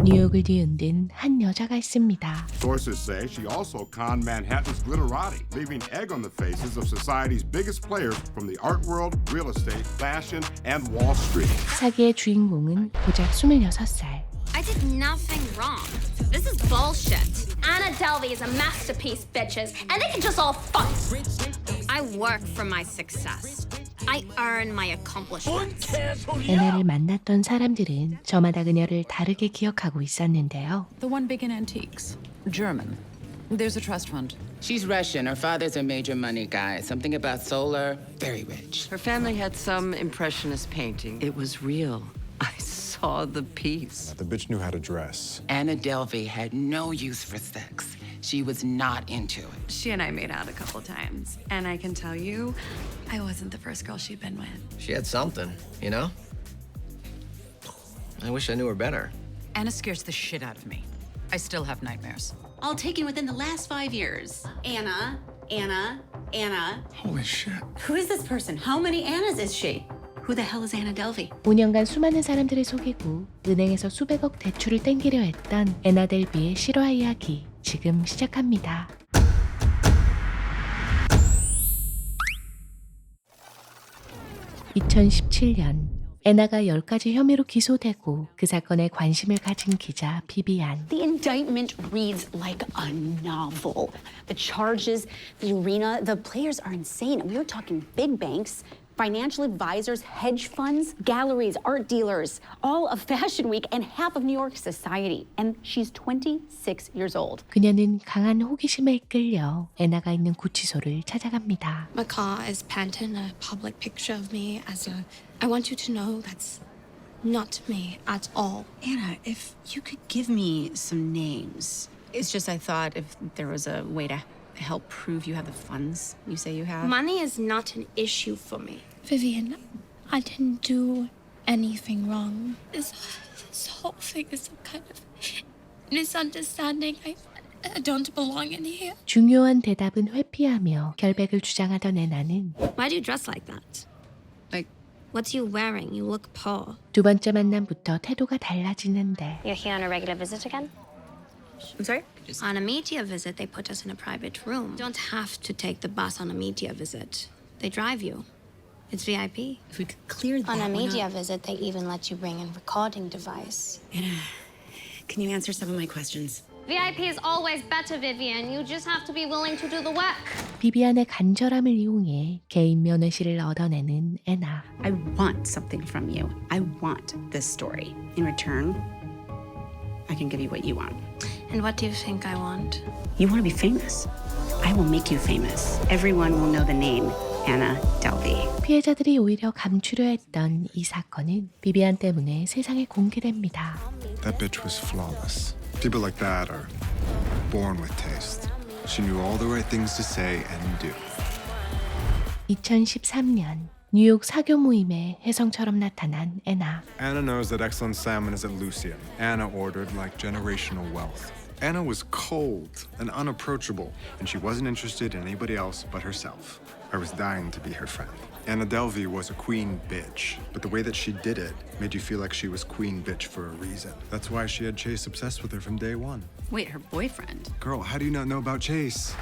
뉴욕을 뒤흔든 한 여자가 있습니다. Sources say she also conned Manhattan's glitterati, leaving egg on the faces of society's biggest players from the art world, real estate, fashion, and Wall Street. 사기의 주인공은 고작 26살. I did nothing wrong. This is bullshit. Anna Delvey is a masterpiece, bitches, and they can just all fuck. I work for my success. I earn my accomplishments. 애나를 만났던 사람들은 저마다 그녀를 다르게 기억하고 있었는데요. The one big in antiques. German. There's a trust fund. She's Russian. Her father's a major money guy. Something about solar. Very rich. Her family had some impressionist painting. It was real. I saw the piece. The bitch knew how to dress. Anna Delvey had no use for sex. She was not into it. She and I made out a couple times, and I can tell you, I wasn't the first girl she'd been with. She had something, you know? I wish I knew her better. Anna scares the shit out of me. I still have nightmares. All taken within the last 5 years. Anna. Holy shit. Who is this person? How many Annas is she? Who the hell is Anna Delvey? 5년간 수많은 사람들을 속이고 은행에서 수백억 대출을 땡기려 했던 애나 델비의 실화 이야기 지금 시작합니다. (2017년) 애나가 10가지 혐의로 기소되고 그 사건에 관심을 가진 기자 비비안. The indictment reads like a novel. The charges, the arena, the players are insane. We are talking big banks, financial advisors, hedge funds, galleries, art dealers, all of Fashion Week and half of New York society. And she's 26 years old. 그녀는 강한 호기심에 이끌려 애나가 있는 구치소를 찾아갑니다. My car is painted a public picture of me as a. I want you to know that's not me at all. Anna, if you could give me some names. It's just I thought if there was a way to help prove you have the funds you say you have. Money is not an issue for me. Vivian, I didn't do anything wrong. This whole thing is some kind of misunderstanding. I don't belong in here. 중요한 대답은 회피하며 결백을 주장하던 애나는 Why do you dress like that? Like, What are you wearing? You look poor. 두 번째 만남부터 태도가 달라지는데 You're here on a regular visit again? I'm sorry? On a media visit, they put us in a private room. You don't have to take the bus on a media visit. They drive you. It's VIP. If we could clear that On a one media up. visit, they even let you bring a recording device. Anna, can you answer some of my questions? VIP is always better, Vivian. You just have to be willing to do the work. 비비안의 간절함을 이용해 개인 면회실을 얻어내는 애나. I want something from you. I want this story. In return, I can give you what you want. And what do you think I want? You want to be famous? I will make you famous. Everyone will know the name Anna Delvey. 피해자들이 오히려 감추려 했던 이 사건은 비비안 때문에 세상에 공개됩니다. That bitch was flawless. People like that are born with taste. She knew all the right things to say and do. 2013년 뉴욕 사교 모임에 혜성처럼 나타난 애나. Anna knows that excellent salmon is at Lucian. Anna ordered like generational wealth. Anna was cold and unapproachable, and she wasn't interested in anybody else but herself. I was dying to be her friend. Anna Delvey was a queen bitch, but the way that she did it made you feel like she was queen bitch for a reason. That's why she had Chase obsessed with her from day one. Wait, her boyfriend? Girl, how do you not know about Chase?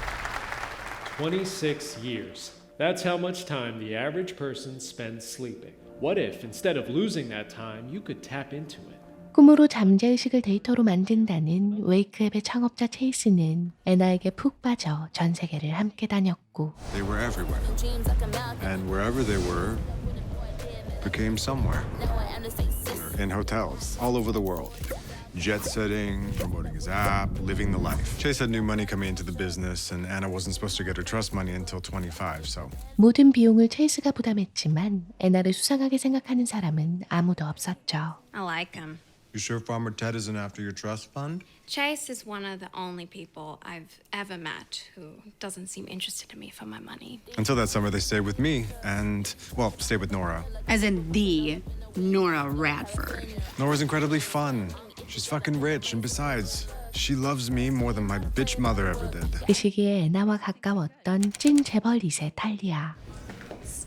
26 years. That's how much time the average person spends sleeping. What if, instead of losing that time, you could tap into it? 꿈으로 잠재의식을 데이터로 만든다는 웨이크앱의 창업자 체이스는 애나에게 푹 빠져 전 세계를 함께 다녔고 They were everywhere. And wherever they were, became somewhere. In hotels, all over the world. Jet setting, promoting his app, living the life. Chase had new money coming into the business, and Anna wasn't supposed to get her trust money until 25, so. 모든 비용을 체이스가 부담했지만 애나를 수상하게 생각하는 사람은 아무도 없었죠. I like him. You sure Farmer Ted isn't after your trust fund? Chase is one of the only people I've ever met who doesn't seem interested in me for my money. Until that summer, they stayed with me, and, well, stayed with Nora. As in the Nora Radford. Nora's incredibly fun. She's fucking rich, and besides, she loves me more than my bitch mother ever did. 그 시기에 애나와 가까웠던 찐 재벌 2세 탈리아.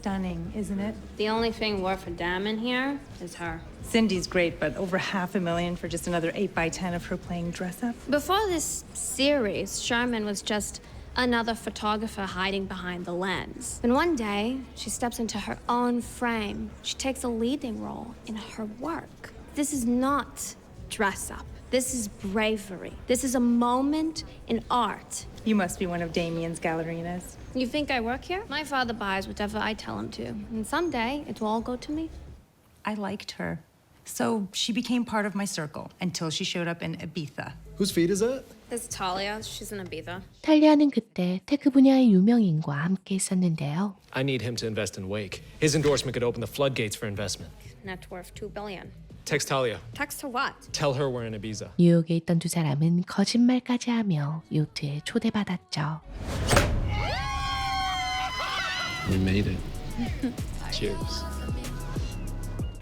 stunning, isn't it? The only thing worth a damn in here is her. Cindy's great, but over $500,000 for just another 8x10 of her playing dress up? Before this series, Sherman was just another photographer hiding behind the lens. Then one day, she steps into her own frame. She takes a leading role in her work. This is not dress up. This is bravery. This is a moment in art. You must be one of Damien's gallerinas. You think I work here? My father buys whatever I tell him to. And someday, it will all go to me. I liked her. So she became part of my circle until she showed up in Ibiza. Whose feet is that? This is Talia. She's in Ibiza. 탈리아는 그때 테크 분야의 유명인과 함께 있었는데요. I need him to invest in Wake. His endorsement could open the floodgates for investment. Net worth $2 billion. Text Talia. Text her what? Tell her we're in Ibiza. 뉴욕에 있던 두 사람은 거짓말까지 하며 요트에 초대받았죠. We made it. Cheers.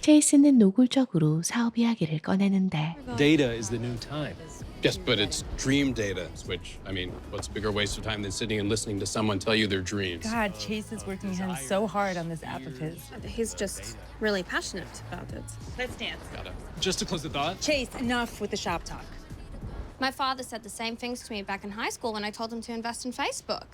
체이스는 노골적으로 사업 이야기를 꺼내는데 Data is the new time. Yes, but it's dream data, which, I mean, what's a bigger waste of time than sitting and listening to someone tell you their dreams? God, Chase is working him so hard on this app of his. He's just really passionate about it. Let's dance. Just to close the thought. Chase, enough with the shop talk. My father said the same things to me back in high school when I told him to invest in Facebook.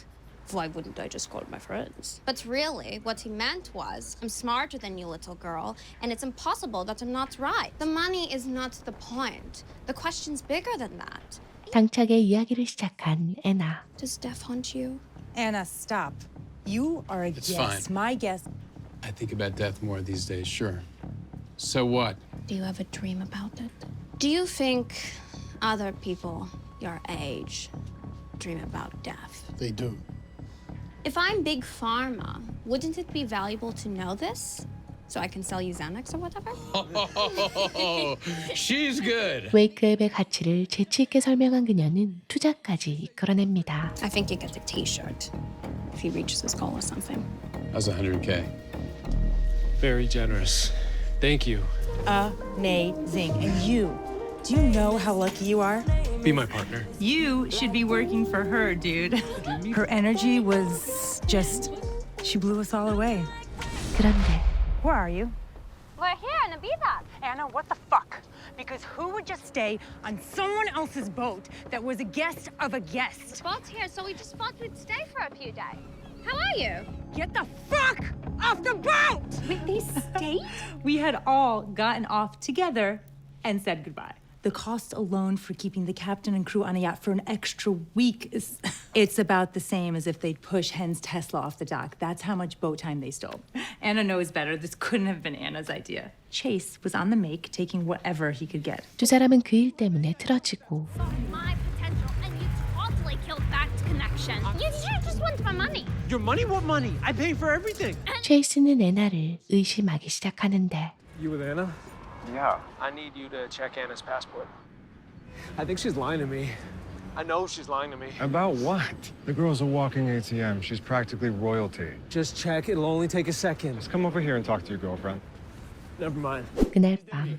Why wouldn't I just call my friends? But really, what he meant was, I'm smarter than you, little girl, and it's impossible that I'm not right. The money is not the point. The question's bigger than that. 당차게 이야기를 시작한 애나. Does death haunt you? Anna, stop. You are a It's guess. fine. My guess. I think about death more these days, sure. So what? Do you ever dream about it? Do you think other people your age dream about death? They do. If I'm Big Pharma, wouldn't it be valuable to know this? So I can sell you Xanax or whatever? She's good. 웨이크 앱의 가치를 재치 있게 설명한 그녀는 투자까지 이끌어냅니다. I think you get the T-shirt if he reaches his goal or something. How's 100K? Very generous. Thank you. Amazing. And you, do you know how lucky you are? Be my partner. You should be working for her, dude. Her energy was just, she blew us all away. 그런데 Where are you? We're here in Ibiza. Anna, what the fuck? Because who would just stay on someone else's boat that was a guest of a guest? Boat's here, so we just thought we'd stay for a few days. How are you? Get the fuck off the boat! Wait, they stayed? We had all gotten off together and said goodbye. The cost alone for keeping the captain and crew on a yacht for an extra week is... It's about the same as if they'd push Hen's Tesla off the dock. That's how much boat time they stole. Anna knows better. This couldn't have been Anna's idea. Chase was on the make, taking whatever he could get. 두 사람은 그 일 때문에 틀어지고 My potential, and you totally killed that connection. You just want my money. Your money? What money? I pay for everything. 체이스는 애나를 의심하기 시작하는데 You with Anna? Yeah. I need you to check Anna's passport. I think she's lying to me. I know she's lying to me. About what? The girl's a walking ATM. She's practically royalty. Just check. It'll only take a second. Just come over here and talk to your girlfriend. Never mind. 그날 밤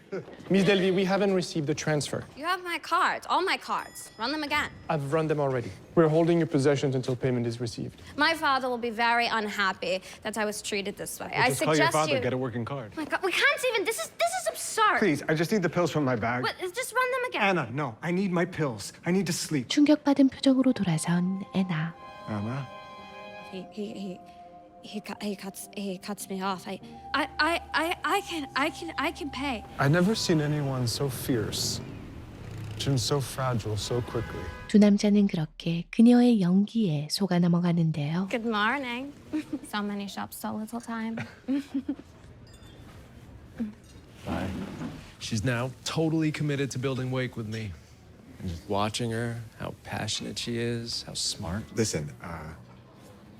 Miss Delvey, we haven't received the transfer. You have my cards, all my cards. Run them again. I've run them already. We're holding your possessions until payment is received. My father will be very unhappy that I was treated this way. I Just call your suggest father, you. get a working card. Oh my God, we can't even. This is absurd. Please, I just need the pills from my bag. What, just run them again. Anna, no, I need my pills. I need to sleep. 충격받은 표정으로 돌아선 애나. Anna? He cuts me off. I can pay. I've never seen anyone so fierce. Jim so fragile so quickly. 두 남자는 그렇게 그녀의 연기에 속아 넘어가는데요. Good morning. So many shops, so little time. Bye. She's now totally committed to building Wake with me. And just watching her, how passionate she is, how smart. Listen,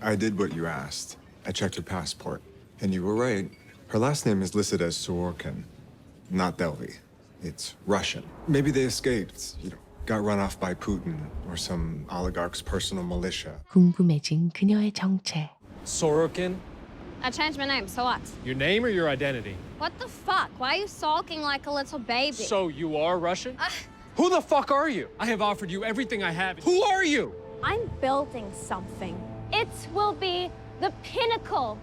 I did what you asked. I checked her passport. And you were right. Her last name is listed as Sorokin, not Delvey. It's Russian. Maybe they escaped, got run off by Putin or some oligarch's personal militia. 궁금해진 그녀의 정체. Sorokin? I changed my name, so what? Your name or your identity? What the fuck? Why are you sulking like a little baby? So you are Russian? Who the fuck are you? I have offered you everything I have. Who are you? I'm building something. It will be the pinnacle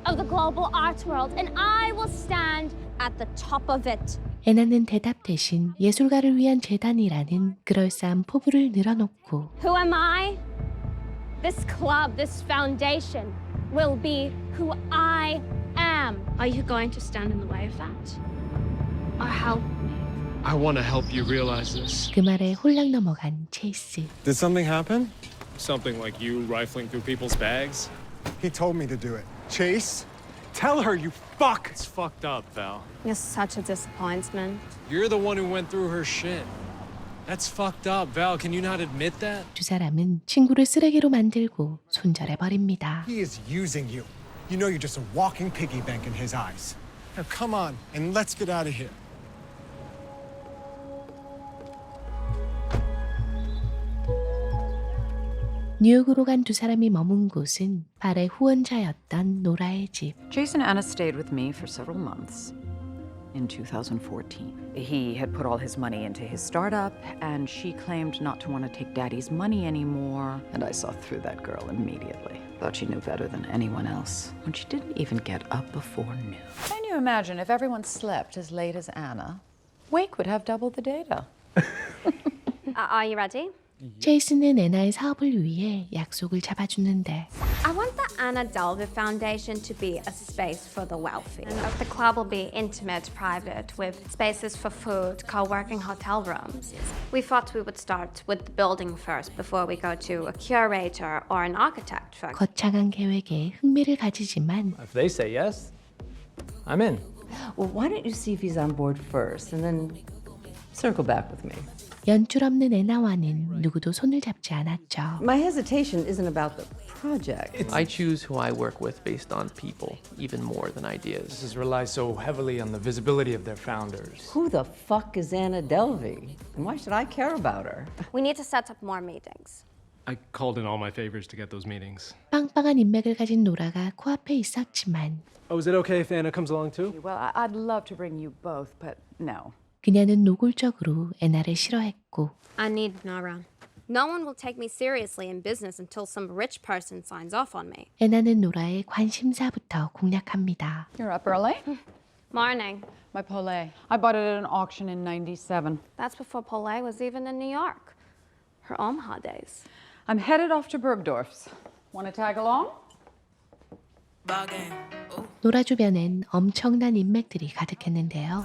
of the global art world, and I will stand at the top of it. 애나는 대답 대신 예술가를 위한 재단이라는 그럴싸한 포부를 늘어놓고 Who am I? This club, this foundation, will be who I am. Are you going to stand in the way of that? Or help me? I want to help you realize this. 그 말에 홀랑 넘어간 체이스. Did something happen? Something like you rifling through people's bags? He told me to do it. Chase, tell her, you fuck! It's fucked up, Val. You're such a disappointment. You're the one who went through her shit. That's fucked up, Val. Can you not admit that? 두 사람은 친구를 쓰레기로 만들고 손절해버립니다. He is using you. You know you're just a walking piggy bank in his eyes. Now come on, and let's get out of here. 뉴욕으로 간 두 사람이 머문 곳은 발의 후원자였던 노라의 집. Jason Anna stayed with me for several months in 2014. He had put all his money into his startup, and she claimed not to want to take Daddy's money anymore. And I saw through that girl immediately. Thought she knew better than anyone else, when she didn't even get up before noon. Can you imagine if everyone slept as late as Anna? Wake would have double the data. Are you ready? 체이스는 애나의 사업을 위해 약속을 잡아주는데 I want the Anna Delvey Foundation to be a space for the wealthy. And the club will be intimate, private, with spaces for food, co-working hotel rooms. We thought we would start with the building first before we go to a curator or an architect first. 거창한 계획에 흥미를 가지지만 If they say yes, I'm in. Well, why don't you see if he's on board first and then circle back with me? 연출 없는 애나와는 누구도 손을 잡지 않았죠. My hesitation isn't about the project. I choose who I work with based on people, even more than ideas. Businesses rely so heavily on the visibility of their founders. Who the fuck is Anna Delvey? And why should I care about her? We need to set up more meetings. I called in all my favors to get those meetings. 빵빵한 인맥을 가진 노라가 코앞에 있었지만 Oh, is it okay if Anna comes along too? Well, I'd love to bring you both, but no. 그녀는 노골적으로 애나를 싫어했고 I need Nora. No one will take me seriously in business until some rich person signs off on me. 애나는 노라의 관심사부터 공략합니다. You're up early? Morning. My Polay. I bought it at an auction in '97. That's before Polay was even in New York. Her Omaha days. I'm headed off to Bergdorf's. Want to tag along? 노라 주변엔 엄청난 인맥들이 가득했는데요.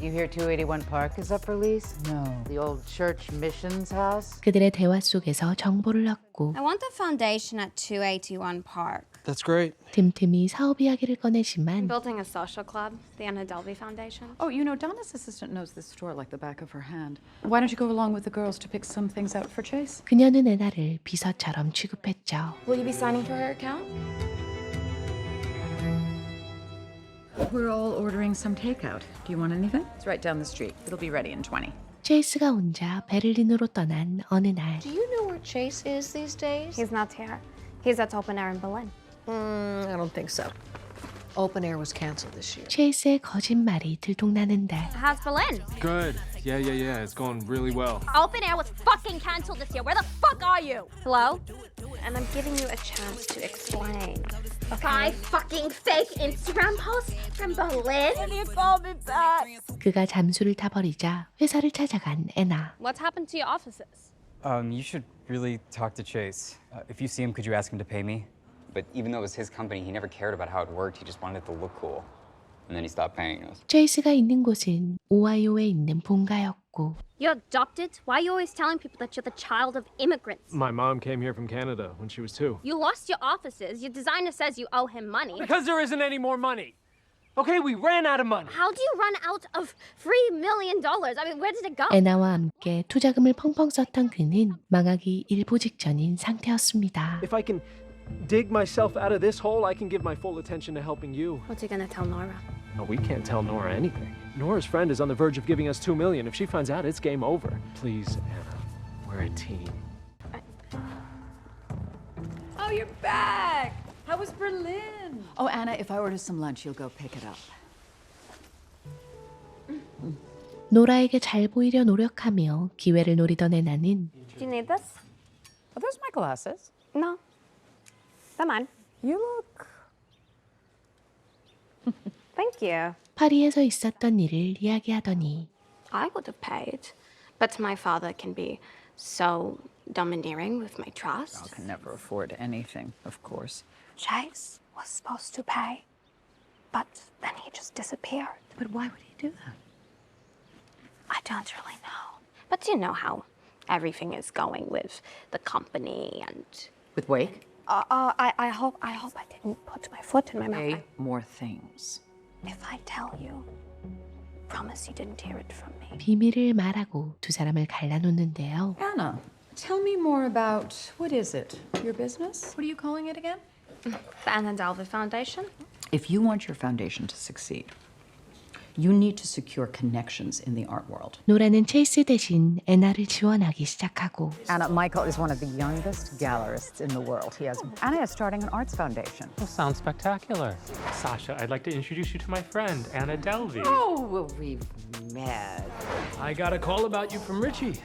You hear 281 Park is up for lease? No. The old church missions house? 그들의 대화 속에서 정보를 얻고 I want the foundation at 281 Park. That's great. 틈틈이 사업 이야기를 꺼내지만 Building a social club, the Anna Delvey Foundation. Oh, you know, Donna's assistant knows this store like the back of her hand. Why don't you go along with the girls to pick some things out for Chase? 그녀는 애나를 비서처럼 취급했죠. Will you be signing for her account? We're all ordering some takeout. Do you want anything? It's right down the street. It'll be ready in 20. 체이스가 혼자 베를린으로 떠난 어느 날 Do you know where Chase is these days? He's not here. He's at open air in Berlin. I don't think so. Open air was canceled this year. 체이스의 거짓말이 들통나는데 How's Berlin? Good. Yeah. It's going really well. Open air was fucking canceled this year. Where the fuck are you? Hello? And I'm giving you a chance to explain. Five fucking fake Instagram posts from Berlin? Can you call me back? 그가 잠수를 타버리자 회사를 찾아간 애나. What's happened to your offices? You should really talk to Chase. If you see him, could you ask him to pay me? But even though it was his company, he never cared about how it worked. He just wanted it to look cool. And then he stopped paying us. 체이스가 있는 곳은 오하이오에 있는 본가였고 You're adopted? Why are you always telling people that you're the child of immigrants? My mom came here from Canada when she was 2. You lost your offices. Your designer says you owe him money. Because there isn't any more money. Okay, we ran out of money. How do you run out of $3 million? I mean, where did it go? 애나와 함께 투자금을 펑펑 썼던 그는 망하기 일보 직전인 상태였습니다. If I can dig myself out of this hole, I can give my full attention to helping you. What's he gonna tell Nora? No, we can't tell Nora anything. Nora's friend is on the verge of giving us $2 million. If she finds out, it's game over. Please, Anna, we're a team. Oh, you're back! How was Berlin? Oh, Anna, if I order some lunch, you'll go pick it up. 노라에게 잘 보이려 노력하며 기회를 노리던 애나는 Do you need this? Are those my glasses? No. They're mine. You look... Thank you. 파리에서 있었던 일을 이야기하더니 I would have paid, but my father can be so domineering with my trust. I can never afford anything, of course. Chase was supposed to pay, but then he just disappeared. But why would he do that? I don't really know. But you know how everything is going with the company and... With Wake? I hope I didn't put my foot in my mouth. Say more things. If I tell you, promise you didn't hear it from me. 비밀을 말하고 두 사람을 갈라놓는데요. Anna, tell me more about, what is it? Your business? What are you calling it again? The Anna Delvey Foundation? If you want your foundation to succeed, you need to secure connections in the art world. 노라는 체이스 대신 애나를 지원하기 시작하고 Anna, Michael is one of the youngest gallerists in the world. Anna is starting an arts foundation. Well, sounds spectacular. Sasha, I'd like to introduce you to my friend, Anna Delvey. Oh, we've met. I got a call about you from Richie.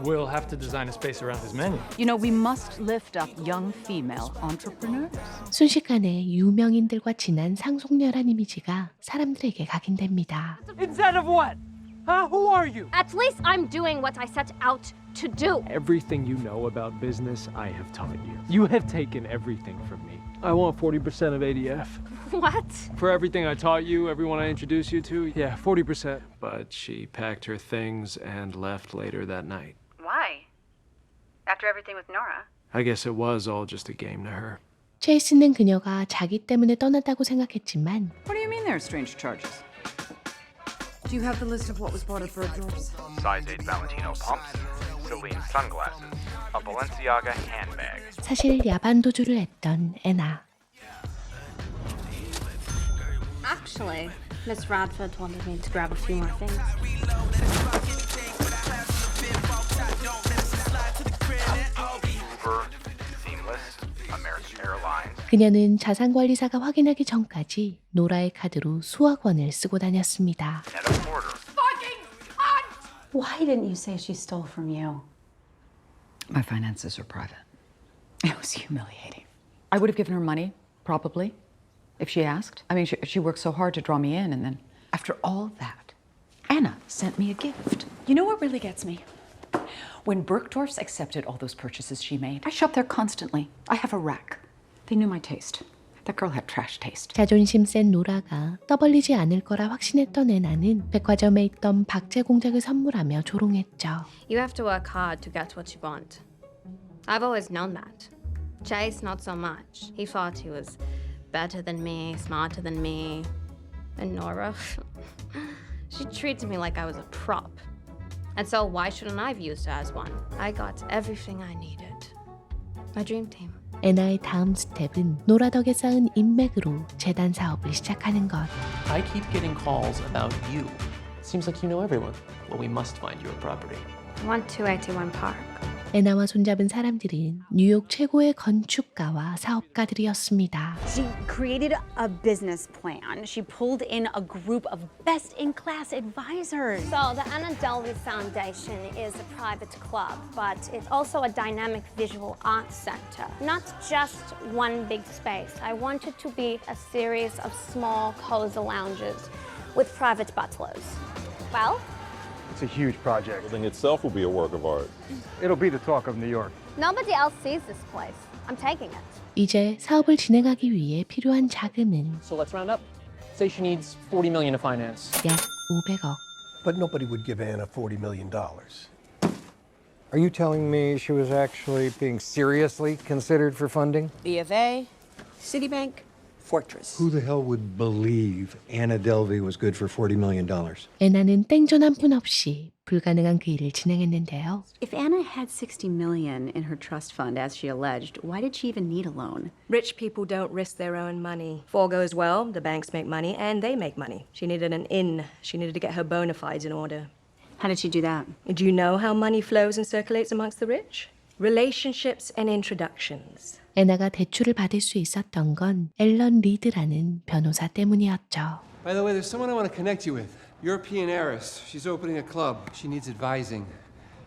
We'll have to design a space around his menu. You know, we must lift up young female entrepreneurs. 순식간에 유명인들과 진한 상속녀란 이미지가 사람들에게 각인됩니다. Instead of what? Huh? Who are you? At least I'm doing what I set out to do. Everything you know about business, I have taught you. You have taken everything from me. I want 40% of ADF. What? For everything I taught you, everyone I introduced you to, yeah, 40%. But she packed her things and left later that night. Why? After everything with Nora? I guess it was all just a game to her. 체이스는 그녀가 자기 때문에 떠났다고 생각했지만 What do you mean there are strange charges? Do you have the list of what was bought at Bergdorf's? Size 8 Valentino pumps, Celine sunglasses, a Balenciaga handbag. 사실 야반 도주를 했던 애나. Actually, Miss Radford wanted me to grab a few more things. Uber, Seamless, American Airlines. 그녀는 자산관리사가 확인하기 전까지 노라의 카드로 수억 원을 쓰고 다녔습니다. Why didn't you say she stole from you? My finances are private. It was humiliating. I would have given her money, probably, if she asked. I mean, she worked so hard to draw me in, and then after all that, Anna sent me a gift. You know what really gets me? When Bergdorf's accepted all those purchases she made, I shop there constantly. I have a rack. They knew my taste. That girl had trash taste. 자존심 센 노라가 떠벌리지 않을 거라 확신했던 애나는 백화점에 있던 박제 공작을 선물하며 조롱했죠. You have to work hard to get what you want. I've always known that. Chase, not so much. He thought he was better than me, smarter than me. And Nora, she treated me like I was a prop. And so why shouldn't I have used her as one? I got everything I needed. My dream team. 애나의 다음 스텝은 노라 덕에 쌓은 인맥으로 재단 사업을 시작하는 것. I keep getting calls about you. Seems like you know everyone. Well, we must find you a property. 1281 Park. 애나와 손잡은 사람들은 뉴욕 최고의 건축가와 사업가들이었습니다. She created a business plan. She pulled in a group of best-in-class advisors. So the Anna Delvey Foundation is a private club, but it's also a dynamic visual arts center. Not just one big space. I want it to be a series of small, cozy lounges with private butlers. Well, it's a huge project. The building itself will be a work of art. It'll be the talk of New York. nobody else sees this place. I'm taking it. 이제 사업을 진행하기 위해 필요한 자금은 So let's round up. Say she needs $40 million to finance. 약 500억. But nobody would give Anna $40 million. Are you telling me she was actually being seriously considered for funding? B of A, Citibank, Fortress. Who the hell would believe Anna Delvey was good for $40 million? 애나는 땡전 한 푼 없이 불가능한 그 일을 진행했는데요. If Anna had $60 million in her trust fund, as she alleged, why did she even need a loan? Rich people don't risk their own money. If all goes well, the banks make money and they make money. She needed an in. She needed to get her bona fides in order. How did she do that? Do you know how money flows and circulates amongst the rich? Relationships and introductions. 애나가 대출을 받을 수 있었던 건 앨런 리드라는 변호사 때문이었죠. By the way, there's someone I want to connect you with. European heiress. She's opening a club. She needs advising.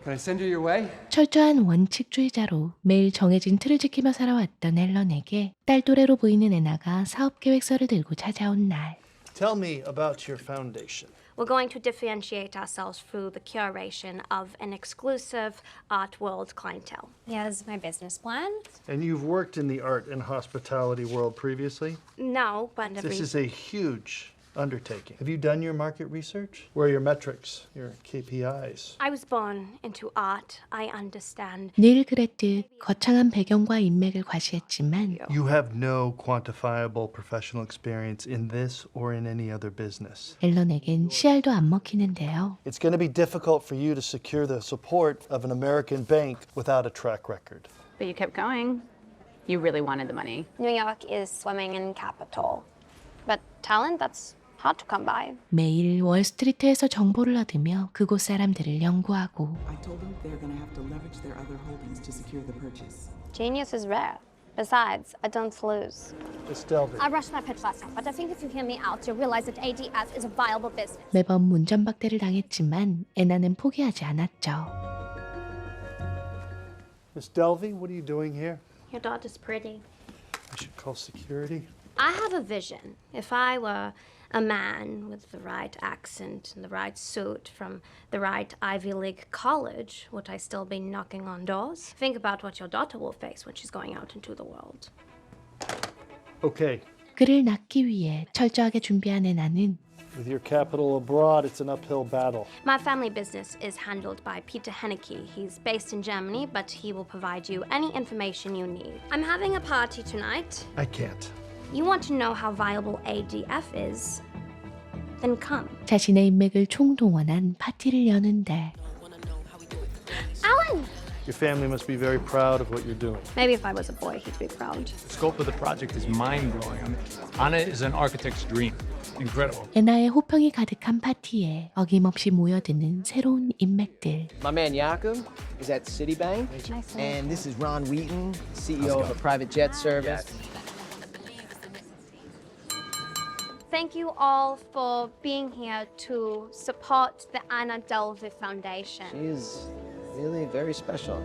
Can I send her your way? 철저한 원칙주의자로 매일 정해진 틀을 지키며 살아왔던 앨런에게 딸 또래로 보이는 애나가 사업 계획서를 들고 찾아온 날. Tell me about your foundation. We're going to differentiate ourselves through the curation of an exclusive art world clientele. Here's my business plan. And you've worked in the art and hospitality world previously? No, but This is a huge undertaking. Have you done your market research? Where are your metrics, your KPIs? I was born into art. I understand. 늘 그랬듯 거창한 배경과 인맥을 과시했지만 You have no quantifiable professional experience in this or in any other business. 앨런에겐 씨알도 안 먹히는데요. It's going to be difficult for you to secure the support of an American bank without a track record. But you kept going. You really wanted the money. New York is swimming in capital. But talent, that's hard to come by. 매일 월스트리트에서 정보를 얻으며 그곳 사람들을 연구하고 I told them they're going to have to leverage their other holdings to secure the purchase. Genius is rare. Besides, I don't lose. Miss Delvey. I rushed that pitch last time, but I think if you hear me out, you'll realize that ADF is a viable business. 매번 문전박대를 당했지만 애나는 포기하지 않았죠. Miss Delvey, what are you doing here? Your daughter's pretty. I should call security. I have a vision. If I were a man with the right accent and the right suit from the right Ivy League college, would I still be knocking on doors? Think about what your daughter will face when she's going out into the world. Okay. 그를 낳기 위해 철저하게 준비한 애나는 With your capital abroad, it's an uphill battle. My family business is handled by Peter Henneke. He's based in Germany, but he will provide you any information you need. I'm having a party tonight. I can't. You want to know how viable ADF is? Then come. 자신의 인맥을 총동원한 파티를 여는데 Alan! Your family must be very proud of what you're doing. Maybe if I was a boy, he'd be proud. The scope of the project is mind-blowing. I mean, Anna is an architect's dream. Incredible. 애나의 호평이 가득한 파티에 어김없이 모여드는 새로운 인맥들. My man Yakum is at Citibank, and this is Ron Wheaton, CEO of a private jet service. Thank you all for being here to support the Anna Delvey Foundation. She's really very special.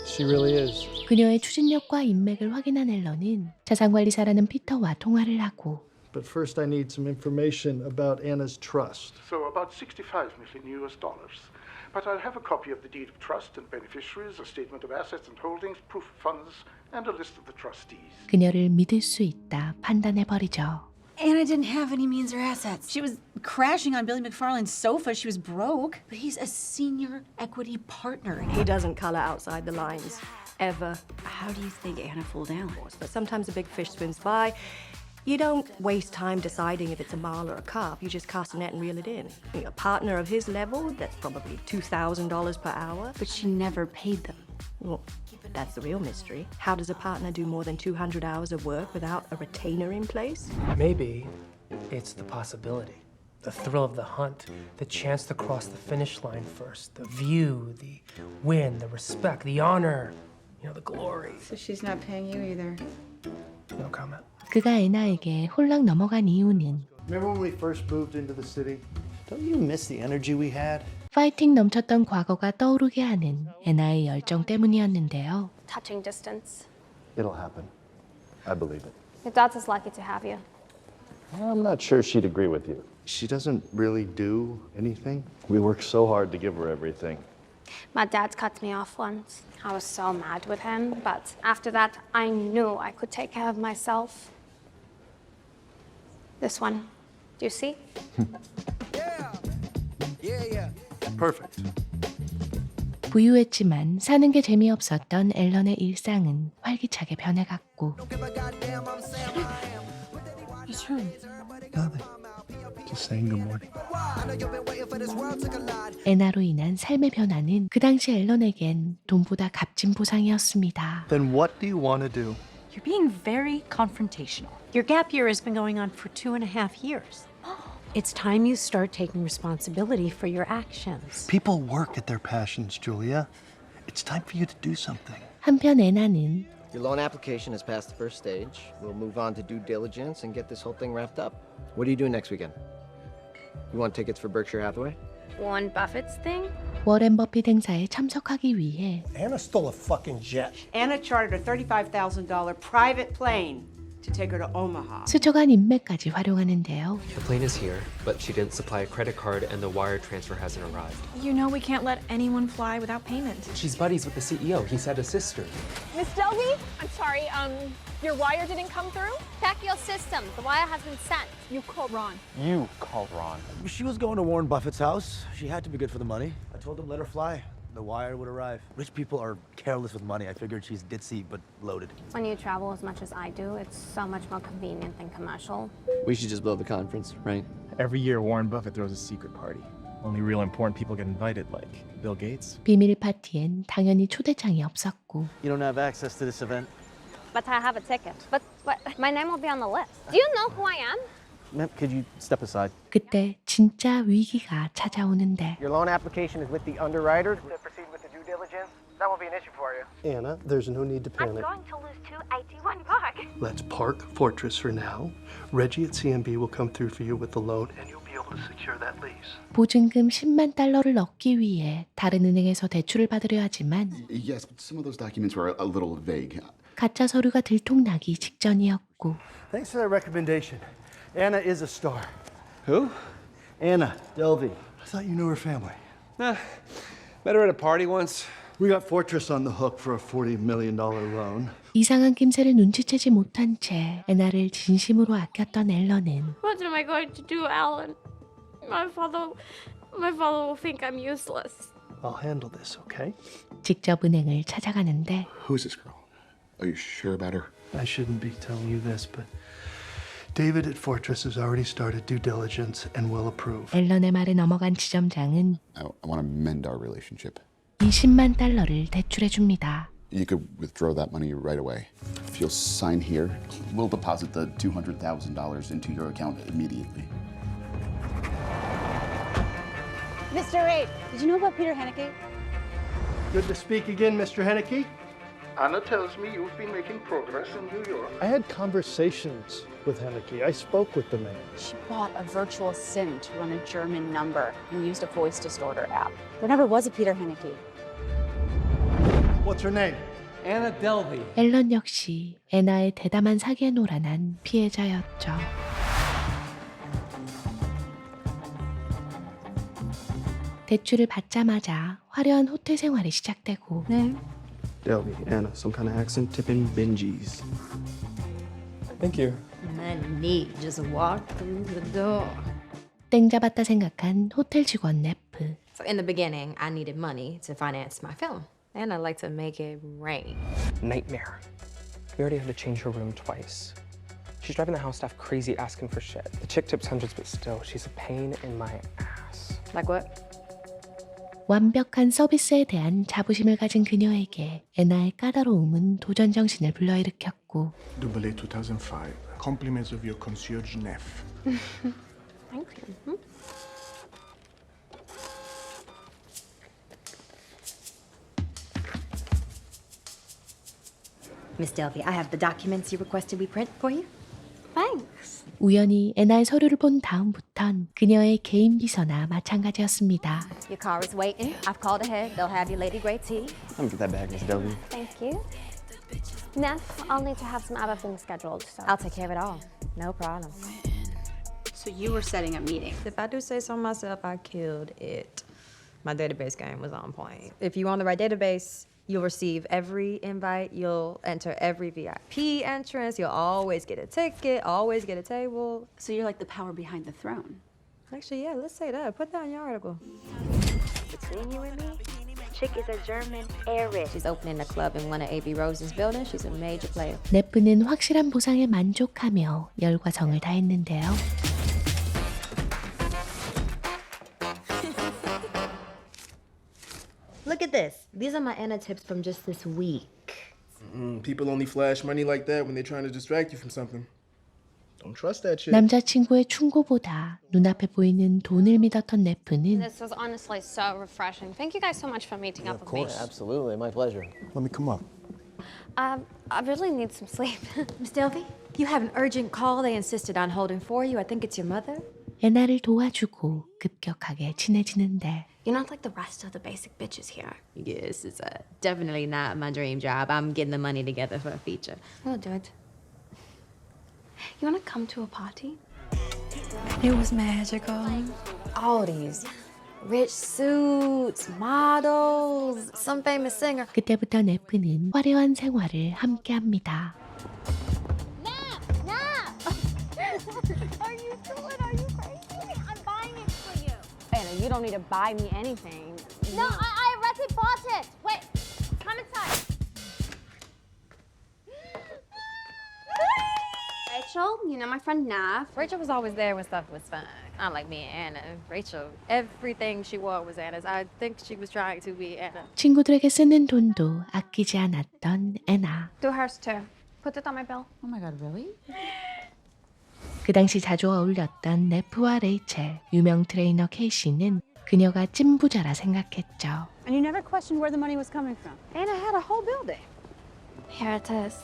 She really is. 그녀의 추진력과 인맥을 확인한 앨런은 자산관리사라는 피터와 통화를 하고 But first I need some information about Anna's trust. So about $65 million. But I'll have a copy of the deed of trust and beneficiaries, a statement of assets and holdings, proof of funds, and a list of the trustees. 그녀를 믿을 수 있다 판단해버리죠. Anna didn't have any means or assets. She was crashing on Billy McFarland's sofa. She was broke. But he's a senior equity partner. He doesn't color outside the lines, ever. How do you think Anna fooled down? But sometimes a big fish swims by. You don't waste time deciding if it's a marl or a carp. You just cast a net and reel it in. A partner of his level, that's probably $2,000 per hour. But she never paid them. Well, that's the real mystery. How does a partner do more than 200 hours of work without a retainer in place? Maybe it's the possibility, the thrill of the hunt, the chance to cross the finish line first, the view, the win, the respect, the honor, the glory. So she's not paying you either. No comment. 그가 애나에게 홀랑 넘어간 이유는 Remember when we first moved into the city? Don't you miss the energy we had? 파이팅 넘쳤던 과거가 떠오르게 하는 애나의 열정 때문이었는데요. Touching distance. It'll happen. I believe it. Your daughter's lucky to have you. I'm not sure she'd agree with you. She doesn't really do anything. We work so hard to give her everything. My dad cut me off once. I was so mad with him, but after that, I knew I could take care of myself. This one. Do you see? Perfect. 부유했지만 사는 게 재미없었던 앨런의 일상은 활기차게 변해갔고 What's wrong? Nothing. Just saying good morning. 애나로 인한 삶의 변화는 그 당시 앨런에겐 돈보다 값진 보상이었습니다. Then what do you want to do? You're being very confrontational. Your gap year has been going on for 2.5 years. It's time you start taking responsibility for your actions. People work at their passions, Julia. It's time for you to do something. 한편 애나는 Your loan application has passed the first stage. We'll move on to due diligence and get this whole thing wrapped up. What are you doing next weekend? You want tickets for Berkshire Hathaway? Warren Buffett's thing? 워렌 버핏 행사에 참석하기 위해 Anna stole a fucking jet. Anna chartered a $35,000 private plane to take her to Omaha. 스쳐간 인맥까지 활용하는데요. The plane is here, but she didn't supply a credit card and the wire transfer hasn't arrived. You know we can't let anyone fly without payment. She's buddies with the CEO. He said a sister. Miss Delby, I'm sorry, your wire didn't come through? Check your system. The wire has been sent. You called Ron. You called Ron. She was going to Warren Buffett's house. She had to be good for the money. I told him let her fly. The wire would arrive. Rich people are careless with money. I figured she's ditzy but loaded. When you travel as much as I do, it's so much more convenient than commercial. We should just blow the conference, right? Every year, Warren Buffett throws a secret party. Only real important people get invited, like Bill Gates. 비밀 파티엔 당연히 초대장이 없었고 You don't have access to this event? But I have a ticket. But my name will be on the list. Do you know who I am? Ma'am, could you step aside? 그때 진짜 위기가 찾아오는데 Your loan application is with the underwriters. To proceed with the due diligence, that won't be an issue for you. Anna, there's no need to panic. to lose 281 bucks. Let's park Fortress for now. Reggie at CMB will come through for you with the loan and you'll be able to secure that lease. 보증금 10만 달러를 얻기 위해 다른 은행에서 대출을 받으려 하지만 Yes, but some of those documents were a little vague. 가짜 서류가 들통나기 직전이었고 Thanks for that recommendation. Anna is a star. Who? Anna Delvey. I thought you knew her family. Nah, met her at a party once. We got Fortress on the hook for a $40 million loan. 이상한 낌새를 눈치채지 못한 채 애나를 진심으로 아꼈던 앨런은 What am I going to do, Alan? My father will think I'm useless. I'll handle this, okay? 직접 은행을 찾아가는데 Who's this girl? Are you sure about her? I shouldn't be telling you this, but David at Fortress has already started due diligence and will approve. 앨런의 말에 넘어간 지점장은 I want to mend our relationship. 20만 달러를 대출해 줍니다. You could withdraw that money right away. If you'll sign here, we'll deposit the $200,000 into your account immediately. Mr. 8, did you know about Peter Haneke? Good to speak again, Mr. Haneke. Anna tells me you've been making progress in New York. I had conversations with Haneke. I spoke with the man. She bought a virtual SIM to run a German number and used a voice distorter app. There never was a Peter Haneke. What's her name? Anna Delvey. 앨런 역시 애나의 대담한 사기에 놀아난 피해자였죠. 대출을 받자마자 화려한 호텔 생활이 시작되고 Delvey, Anna, some kind of accent tipping Benji's. Thank you. Money just walk through the door. 땡 잡았다 생각한 호텔 직원 네프. So in the beginning, I needed money to finance my film, and I like to make it rain. Nightmare. We already had to change her room twice. She's driving the house staff crazy asking for shit. The chick tips hundreds, but still, she's a pain in my ass. Like what? 완벽한 서비스에 대한 자부심을 가진 그녀에게 애나의 까다로움은 도전 정신을 불러일으켰고 Double 2005. Compliments of your concierge Neff. Thank you. Miss Delvey, I have the documents you requested we print for you. Thanks. 우연히 애나의 서류를 본 다음부턴 그녀의 개인 비서나 마찬가지였습니다. Your car is waiting. I've called ahead. They'll have you Lady Grey tea. Let me get that back, Miss Delvey. Thank you. Neff, I'll need to have some other things scheduled, so. I'll take care of it all. No problem. So you were setting up meetings. If I do say so myself, I killed it. My database game was on point. If you're on the right database, you'll receive every invite, you'll enter every VIP entrance, you'll always get a ticket, always get a table. So you're like the power behind the throne. Actually, yeah, let's say that. Put that in your article. Between you and me, chick is a German heiress. She's opening a club in one of A.B. Rose's buildings. She's a major player. 네프는 확실한 보상에 만족하며 열과 성을 다했는데요. Look at this. These are my Anna tips from just this week. People only flash money like that when they're trying to distract you from something. Don't trust that shit. 남자친구의 충고보다 눈앞에 보이는 돈을 믿었던 네프는 This was honestly so refreshing. Thank you guys so much for meeting up with me. Absolutely, my pleasure. Let me come up. I really need some sleep. Miss Delvey, you have an urgent call they insisted on holding for you. I think it's your mother. 애나를 도와주고 급격하게 친해지는데 You're not like the rest of the basic bitches here. Yes, it's definitely not my dream job. I'm getting the money together for a feature. We'll do it. You wanna come to a party? It was magical. All these rich suits, models, some famous singer. 그때부터 네프는 화려한 생활을 함께합니다. Are you crazy? I'm buying it for you. Anna, you don't need to buy me anything. No, I already bought it. Wait, come inside. Rachel, you know my friend Nav. Rachel was always there when stuff was fun. Not like me and Anna. Rachel, everything she wore was Anna's. I think she was trying to be Anna. 친구들에게 쓰는 돈도 아끼지 않았던 애나. Do hers too. Put it on my bill. Oh my god, really? 그 당시 자주 어울렸던 네프와 레이첼, 유명 트레이너 케이시는 그녀가 찐부자라 생각했죠. And you never questioned where the money was coming from. Anna had a whole building. Here it is.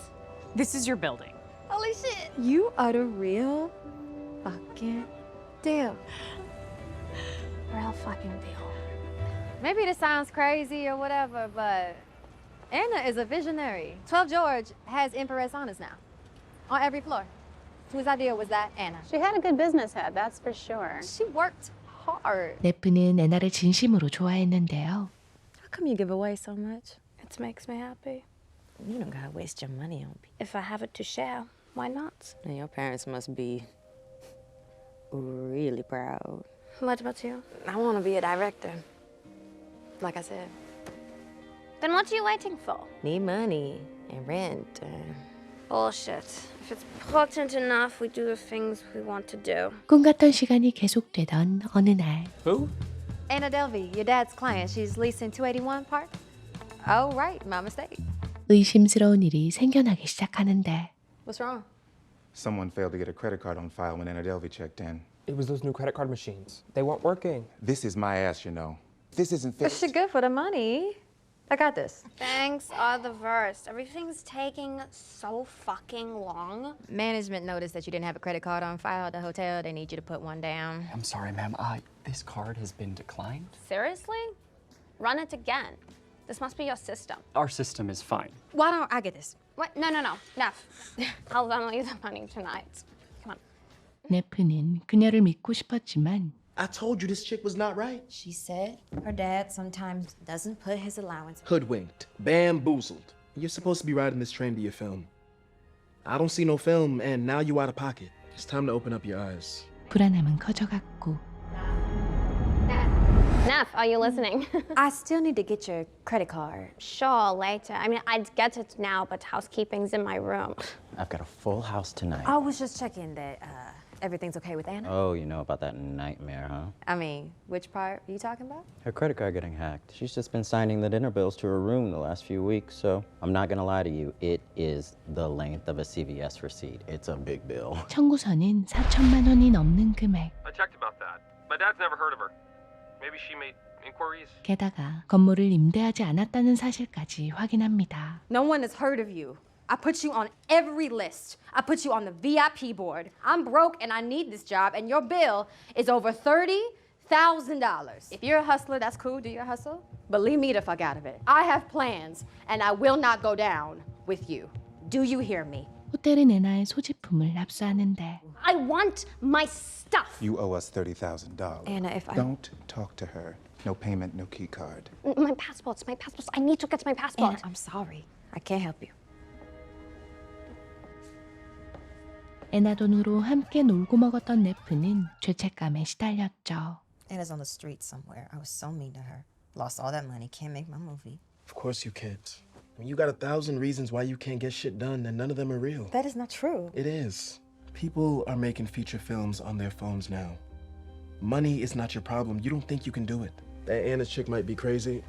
This is your building. Holy shit. You are the real fucking deal. Real fucking deal. Maybe this sounds crazy or whatever, but Anna is a visionary. 12 George has infrared saunas now on every floor. Whose idea was that? Anna. She had a good business head, that's for sure. She worked hard. 네프는 애나를 진심으로 좋아했는데요. How come you give away so much? It makes me happy. You don't gotta waste your money on people. If I have it to share, why not? And your parents must be really proud. What about you? I want to be a director. Like I said. Then what are you waiting for? Need money and rent. Bullshit. If it's important enough, we do the things we want to do. 꿈 같던 시간이 계속되던 어느 날. Who? Anna Delvey, your dad's client. She's leasing 281 Park. Oh, right. My mistake. 의심스러운 일이 생겨나기 시작하는데 What's wrong? Someone failed to get a credit card on file when Anna Delvey checked in. It was those new credit card machines. They weren't working. This is my ass, you know. This isn't But fixed. she's good for the money. I got this. Thanks are the worst. Everything's taking so fucking long. Management noticed that you didn't have a credit card on file at the hotel. They need you to put one down. I'm sorry, ma'am. This card has been declined. Seriously? Run it again. This must be your system. Our system is fine. Why don't I get this? What? No. Neff. I'll Venmo you the money tonight. Come on. 네프는 그녀를 믿고 싶었지만 I told you this chick was not right. She said her dad sometimes doesn't put his allowance. Hoodwinked, bamboozled. You're supposed to be riding this train to your film. I don't see no film, and now you out of pocket. It's time to open up your eyes. 불안함은 커져갔고 Neff, are you listening? I still need to get your credit card. Sure, later. I mean, I'd get it now, but housekeeping's in my room. I've got a full house tonight. I was just checking that everything's okay with Anna. Oh, you know about that nightmare, huh? I mean, which part are you talking about? Her credit card getting hacked. She's just been signing the dinner bills to her room the last few weeks, so I'm not gonna lie to you. It is the length of a CVS receipt. It's a big bill. 청구서는 4천만 원이 넘는 금액. I checked about that. My dad's never heard of her. Maybe she made inquiries. 게다가 건물을 임대하지 않았다는 사실까지 확인합니다. No one has heard of you. I put you on every list. I put you on the VIP board. I'm broke and I need this job, and your bill is over $30,000. If you're a hustler, that's cool. Do your hustle. But leave me the fuck out of it. I have plans, and I will not go down with you. Do you hear me? 호텔은 애나의 소지품을 압수하는데 I want my stuff. You owe us $30,000. Anna, if I... Don't talk to her. No payment, no key card. My passports. I need to get my passport. Anna, I'm sorry. I can't help you. 애나 돈으로 함께 놀고 먹었던 네프는 죄책감에 시달렸죠. Anna's on the street somewhere. I was so mean to her. Lost all that money. Can't make my movie. Of course you can't. When you got 1,000 reasons why you can't get shit done, and none of them are real. That is not true. It is. People are making feature films on their phones now. Money is not your problem. You don't think you can do it. That Anna chick might be crazy,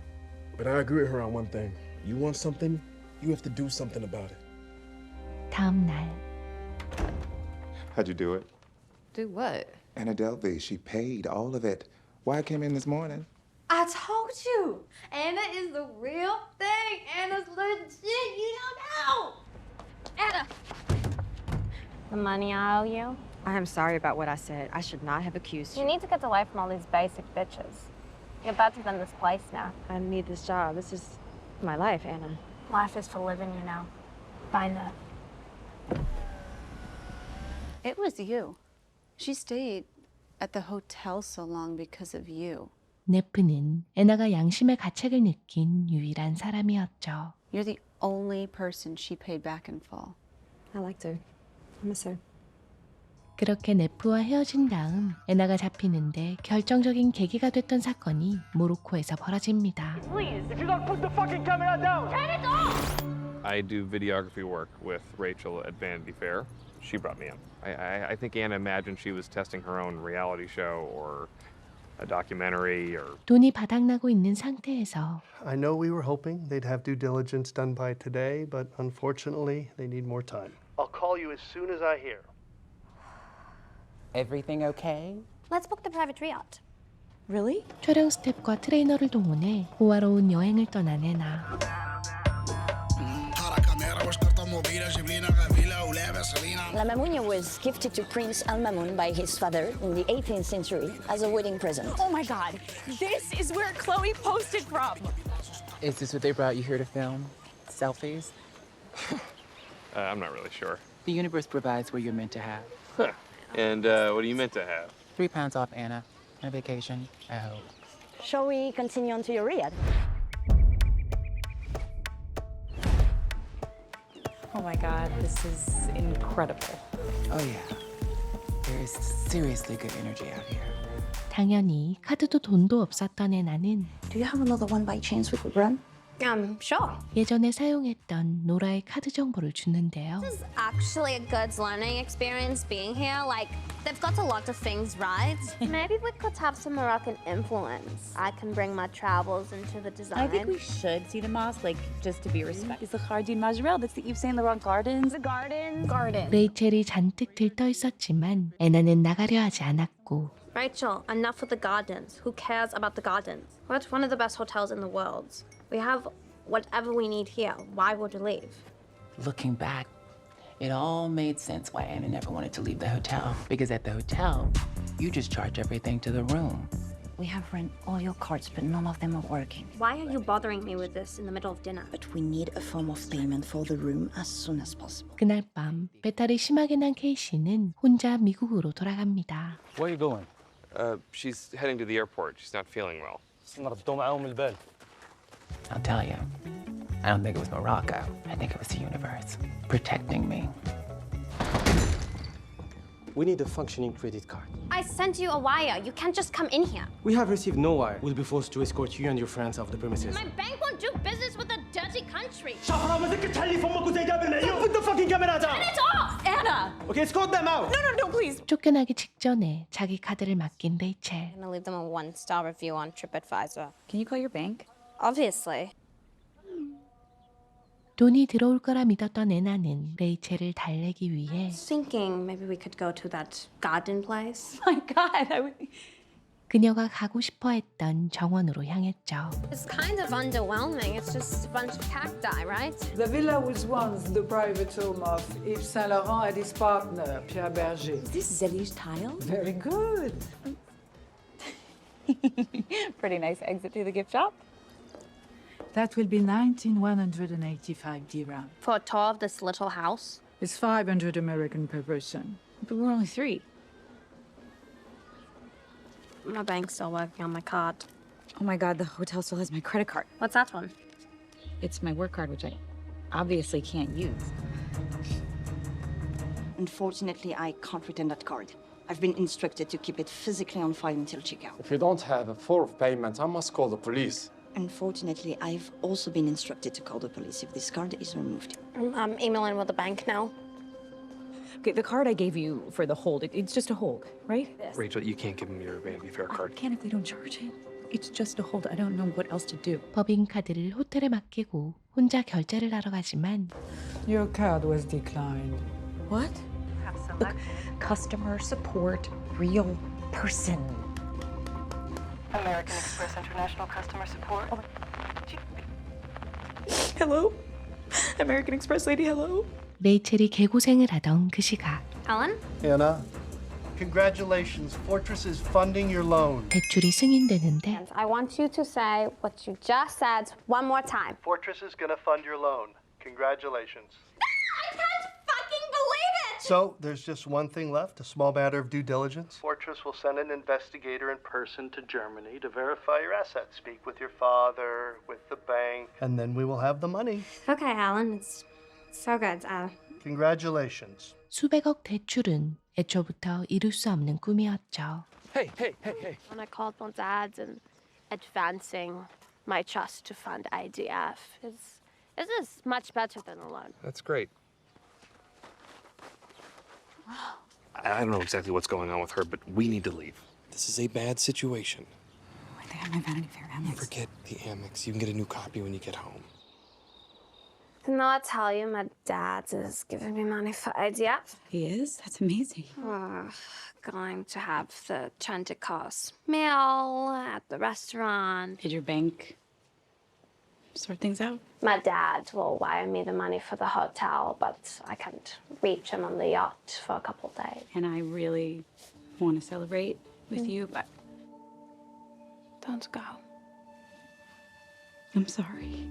but I agree with her on one thing. You want something, you have to do something about it. 다음 날 How'd you do it? Do what? Anna Delvey, she paid all of it. Why I came in this morning? I told you. Anna is the real thing. Anna's legit. You don't know. Anna. The money I owe you, I am sorry about what I said. I should not have accused You you. need to get away from all these basic bitches. You're better than this place now. I need this job. This is my life, Anna. Life is for living, you know. Find that. It was you. She stayed at the hotel so long because of you. 네프는 애나가 양심의 가책을 느낀 유일한 사람이었죠. You're the only person she paid back in full. I liked her. I miss her. 그렇게 네프와 헤어진 다음 애나가 잡히는데 결정적인 계기가 됐던 사건이 모로코에서 벌어집니다. Please, if you don't put the fucking camera down! Turn it off! I do videography work with Rachel at Vanity Fair. She brought me in. I think Anna imagined she was testing her own reality show or a documentary or... 돈이 바닥나고 있는 상태에서 I know we were hoping they'd have due diligence done by today, but unfortunately, they need more time. I'll call you as soon as I hear. Everything okay? Let's book the private riot. Really? 촬영 스태프과 트레이너를 동원해 호화로운 여행을 떠난 애나. La Mamounia was gifted to Prince Al-Mamoun by his father in the 18th century as a wedding present. Oh my god, this is where Chloe posted from. Is this what they brought you here to film? Selfies? I'm not really sure. The universe provides what you're meant to have. Huh. And what are you meant to have? 3 pounds off, Anna. On a vacation, I hope. Shall we continue on to your riad? Oh my god, this is incredible. Oh yeah. There is seriously good energy out here. 당연히 카드도 돈도 없었던 애나는 Do you have another one by chance we could run? Sure. 예전에 사용했던 노라의 카드 정보를 주는데요. This is actually a good learning experience being here. Like, they've got a lot of things right. Maybe we could have some Moroccan influence. I can bring my travels into the design. I think we should see the mosque, like, just to be respectful. It's the Khardin Majrel. That's the Yves Saint Laurent Gardens. The garden. 레이첼이 잔뜩 들떠 있었지만 애나는 나가려 하지 않았고 Rachel, enough with the gardens. Who cares about the gardens? We're at one of the best hotels in the world. We have whatever we need here. Why would we leave? Looking back, it all made sense why Anna never wanted to leave the hotel. Because at the hotel, you just charge everything to the room. We have run all your cards, but none of them are working. Why are you bothering me with this in the middle of dinner? But we need a form of payment for the room as soon as possible. 그날 밤 배탈이 심하게 난 케이씨는 혼자 미국으로 돌아갑니다. Where are you going? She's heading to the airport. She's not feeling well. I'll tell you, I don't think it was Morocco. I think it was the universe protecting me. We need a functioning credit card. I sent you a wire. You can't just come in here. We have received no wire. We'll be forced to escort you and your friends off the premises. My bank won't do business with a dirty country. Put the fucking camera down! Turn it off! Anna! Okay, escort them out! No, please. 쫓겨나기 직전에 자기 카드를 맡긴 레이첼. I'm gonna leave them a 1-star review on TripAdvisor. Can you call your bank? Obviously. 돈이 들어올 거라 믿었던 애나는 레이첼을 달래기 위해 Thinking maybe we could go to that garden place. My god, 그녀가 가고 싶어 했던 정원으로 향했죠. It's kind of underwhelming. It's just a bunch of cacti, right? The villa was once the private home of Yves Saint Laurent and his partner, Pierre Berger. Is this Zeli's tile? Very good. Pretty nice exit to the gift shop. That will be 19,185 dirham. For a tour of this little house? It's 500 American per person. But we're only 3. My bank's still working on my card. Oh my god, the hotel still has my credit card. What's that one? It's my work card, which I obviously can't use. Unfortunately, I can't return that card. I've been instructed to keep it physically on file until checkout. If you don't have a form of payment, I must call the police. Unfortunately, I've also been instructed to call the police if this card is removed. I'm emailing with the bank now. Okay, the card I gave you for the hold, it's just a hold, right? Rachel, you can't give him your Vanity Fair card. I can't if they don't charge it. It's just a hold. I don't know what else to do. 법인카드를 호텔에 맡기고 혼자 결제를 하러 가지만 Your card was declined. What? Look, customer support, real person. American Express International Customer Support. Hello? American Express lady, hello? 레이첼이 개고생을 하던 그 시각 Helen? Anna, Congratulations, Fortress is funding your loan. 대출이 승인되는데 I want you to say what you just said one more time. Fortress is gonna fund your loan. Congratulations. I can't fucking believe it! So, there's just one thing left, a small matter of due diligence. Fortress will send an investigator in person to Germany to verify your assets, speak with your father, with the bank, and then we will have the money. Okay, Alan, it's so good. Congratulations. 수백억 대출은 애초부터 이룰 수 없는 꿈이었죠. Hey. When I called my dad and advancing my trust to fund IDF is much better than a loan. That's great. I don't know exactly what's going on with her, but we need to leave. This is a bad situation. Wait, they have my Vanity Fair Amex. Forget the Amex. You can get a new copy when you get home. Didn't I tell you my dad is giving me money for IDF? He is? That's amazing. Going to have the 20-course meal at the restaurant. Did your bank sort things out? My dad will wire me the money for the hotel, but I can't reach him on the yacht for a couple of days. And I really want to celebrate with you, but Don't go. I'm sorry.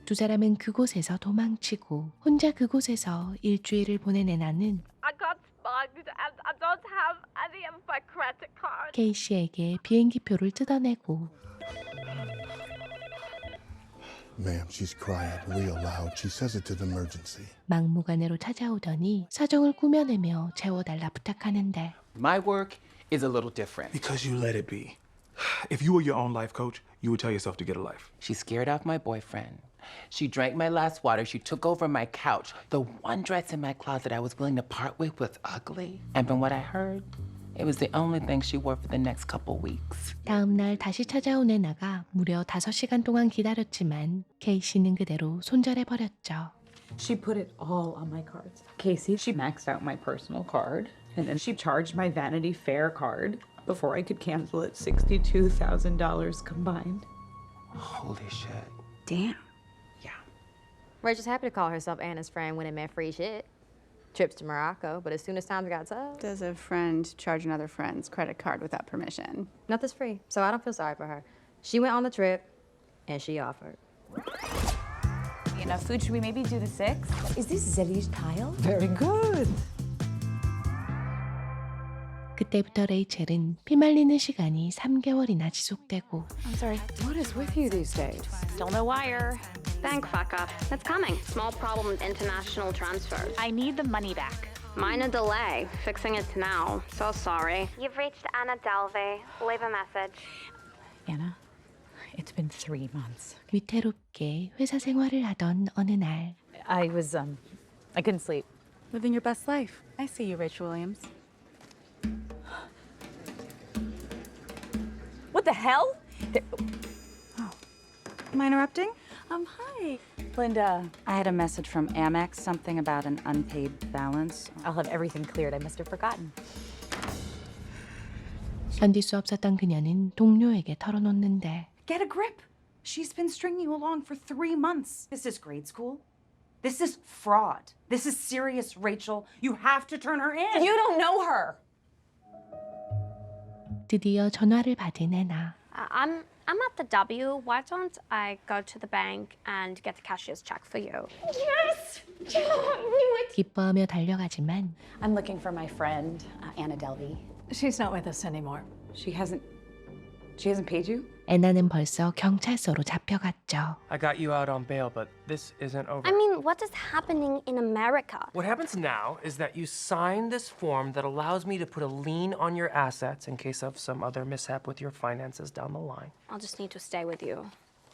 두 사람은 그곳에서 도망치고 혼자 그곳에서 일주일을 보낸 애나는 I got bugged and I don't have any of my credit cards. 케이씨에게 비행기표를 뜯어내고 Ma'am, she's crying real loud. She says it to the emergency. 막무가내로 찾아오더니 사정을 꾸며내며 재워달라 부탁하는데 My work is a little different. Because you let it be. If you were your own life coach, you would tell yourself to get a life. She scared off my boyfriend. She drank my last water. She took over my couch. The one dress in my closet I was willing to part with was ugly. And from what I heard, it was the only thing she wore for the next couple weeks. 다음 날 다시 찾아온 애나가 무려 5시간 동안 기다렸지만 케이씨는 그대로 손절해버렸죠. She put it all on my cards. Casey, she maxed out my personal card, and then she charged my Vanity Fair card. Before I could cancel it, $62,000 combined. Holy shit. Damn. Rachel's happy to call herself Anna's friend when it meant free shit. Trips to Morocco, but as soon as times got tough. Does a friend charge another friend's credit card without permission? Nothing's free, so I don't feel sorry for her. She went on the trip, and she offered. Enough food, should we maybe do the 6? Is this Zeddy's tile? Very good. 그때부터 레이첼은 피말리는 시간이 3개월이나 지속되고 I'm sorry. What is with you these days? Still no wire. Bank fuck up. It's coming. Small problem with international transfers. I need the money back. Minor delay. Fixing it now. So sorry. You've reached Anna Delvey. Leave a message. Anna, it's been 3 months. 위태롭게 회사 생활을 하던 어느 날 I couldn't sleep. Living your best life. I see you, Rachel Williams. What the hell? Oh. Am I interrupting? Hi. Linda, I had a message from Amex, something about an unpaid balance. I'll have everything cleared. I must have forgotten. 견딜 수 없었던 그녀는 동료에게 털어놓는데 Get a grip. She's been stringing you along for 3 months. This is grade school. This is fraud. This is serious, Rachel. You have to turn her in. You don't know her. 드디어 전화를 받은 애나. I'm at the W. Why don't I go to the bank and get the cashier's check for you? Yes! I knew it! 기뻐하며 달려가지만 I'm looking for my friend, Anna Delvey. She's not with us anymore. She hasn't paid you? 애나는 벌써 경찰서로 잡혀갔죠. I got you out on bail, but this isn't over. I mean, what is happening in America? What happens now is that you sign this form that allows me to put a lien on your assets in case of some other mishap with your finances down the line. I'll just need to stay with you.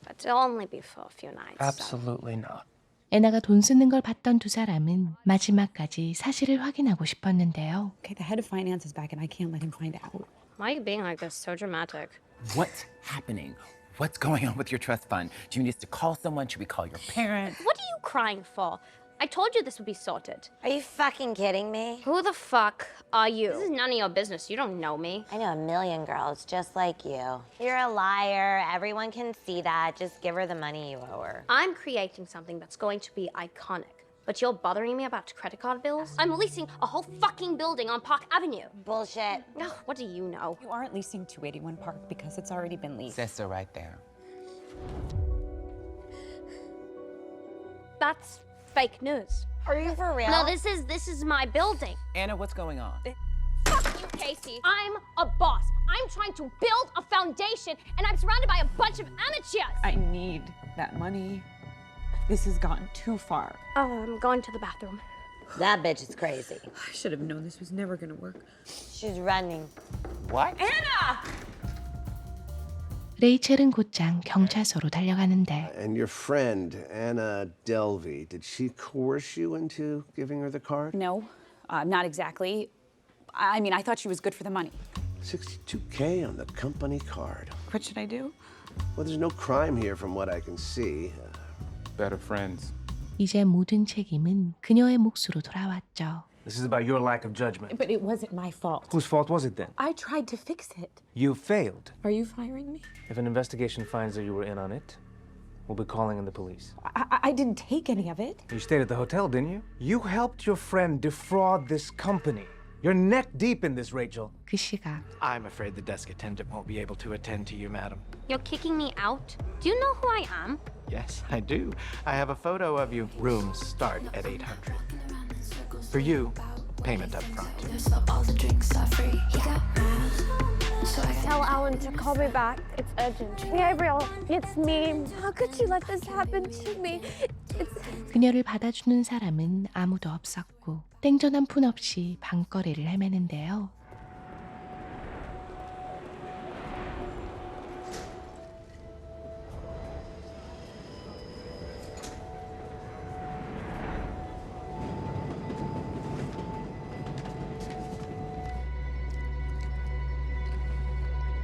But it'll only be for a few nights. Absolutely not. 애나가 돈 쓰는 걸 봤던 두 사람은 마지막까지 사실을 확인하고 싶었는데요. Okay, the head of finance is back and I can't let him find out. Why are you being like this? So dramatic. What's happening? What's going on with your trust fund? Do you need us to call someone? Should we call your parents? What are you crying for? I told you this would be sorted. Are you fucking kidding me? Who the fuck are you? This is none of your business. You don't know me. I know a million girls just like you. You're a liar. Everyone can see that. Just give her the money you owe her. I'm creating something that's going to be iconic. But you're bothering me about credit card bills? I'm leasing a whole fucking building on Park Avenue. Bullshit. Ugh, what do you know? You aren't leasing 281 Park because it's already been leased. Sister right there. That's fake news. Are you for real? No, this is my building. Anna, what's going on? Fuck you, Casey. I'm a boss. I'm trying to build a foundation, and I'm surrounded by a bunch of amateurs. I need that money. This has gotten too far. I'm going to the bathroom. That bitch is crazy. I should have known this was never gonna work. She's running. What? Anna! 레이첼은 곧장 경찰서로 달려가는데 And your friend, Anna Delvey, did she coerce you into giving her the card? No, not exactly. I mean, I thought she was good for the money. $62K on the company card. What should I do? Well, there's no crime here from what I can see. Better friends. 이제 모든 책임은 그녀의 몫으로 돌아왔죠. This is about your lack of judgment. But it wasn't my fault. Whose fault was it then? I tried to fix it. You failed. Are you firing me? If an investigation finds that you were in on it, we'll be calling in the police. I didn't take any of it. You stayed at the hotel, didn't you? You helped your friend defraud this company. You're neck deep in this, Rachel. 그 시각 I'm afraid the desk attendant won't be able to attend to you, madam. You're kicking me out? Do you know who I am? Yes, I do. I have a photo of you. Rooms start at 800. For you, payment up front. Tell Alan to call me back. It's urgent. Gabriel, it's me. How could you let this happen to me? 그녀를 받아주는 사람은 아무도 없었고 땡전 한 푼 없이 방거리를 헤매는데요.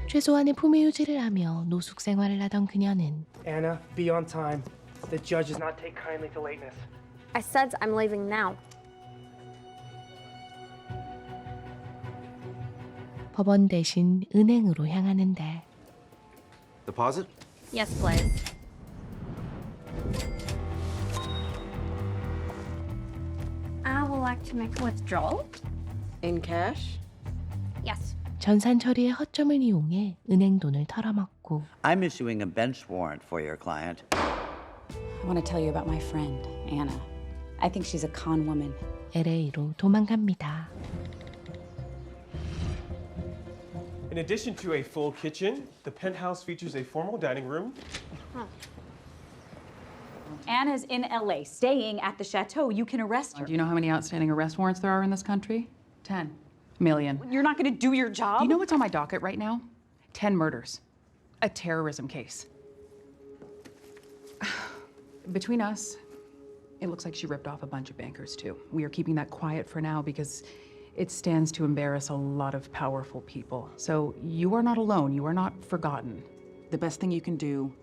최소한의 품위 유지를 하며 노숙 생활을 하던 그녀는 Anna, be on time. The judge does not take kindly to lateness. I said I'm leaving now. 법원 대신 은행으로 향하는데 Deposit? Yes, please. I would like to make a withdrawal. In cash? Yes. 전산 처리의 허점을 이용해 은행 돈을 털어먹고 I'm issuing a bench warrant for your client. I want to tell you about my friend, Anna. I think she's a con woman. LA로 도망갑니다. In addition to a full kitchen, the penthouse features a formal dining room. Anna's in LA, staying at the chateau. You can arrest her. Do you know how many outstanding arrest warrants there are in this country? 10 million. You're not going to do your job? Do you know what's on my docket right now? 10 murders. A terrorism case. Between us, it looks like she ripped off a bunch of bankers too. We are keeping that quiet for now because it stands to embarrass a lot of powerful people. So you are not alone. You are not forgotten. The best thing you can do,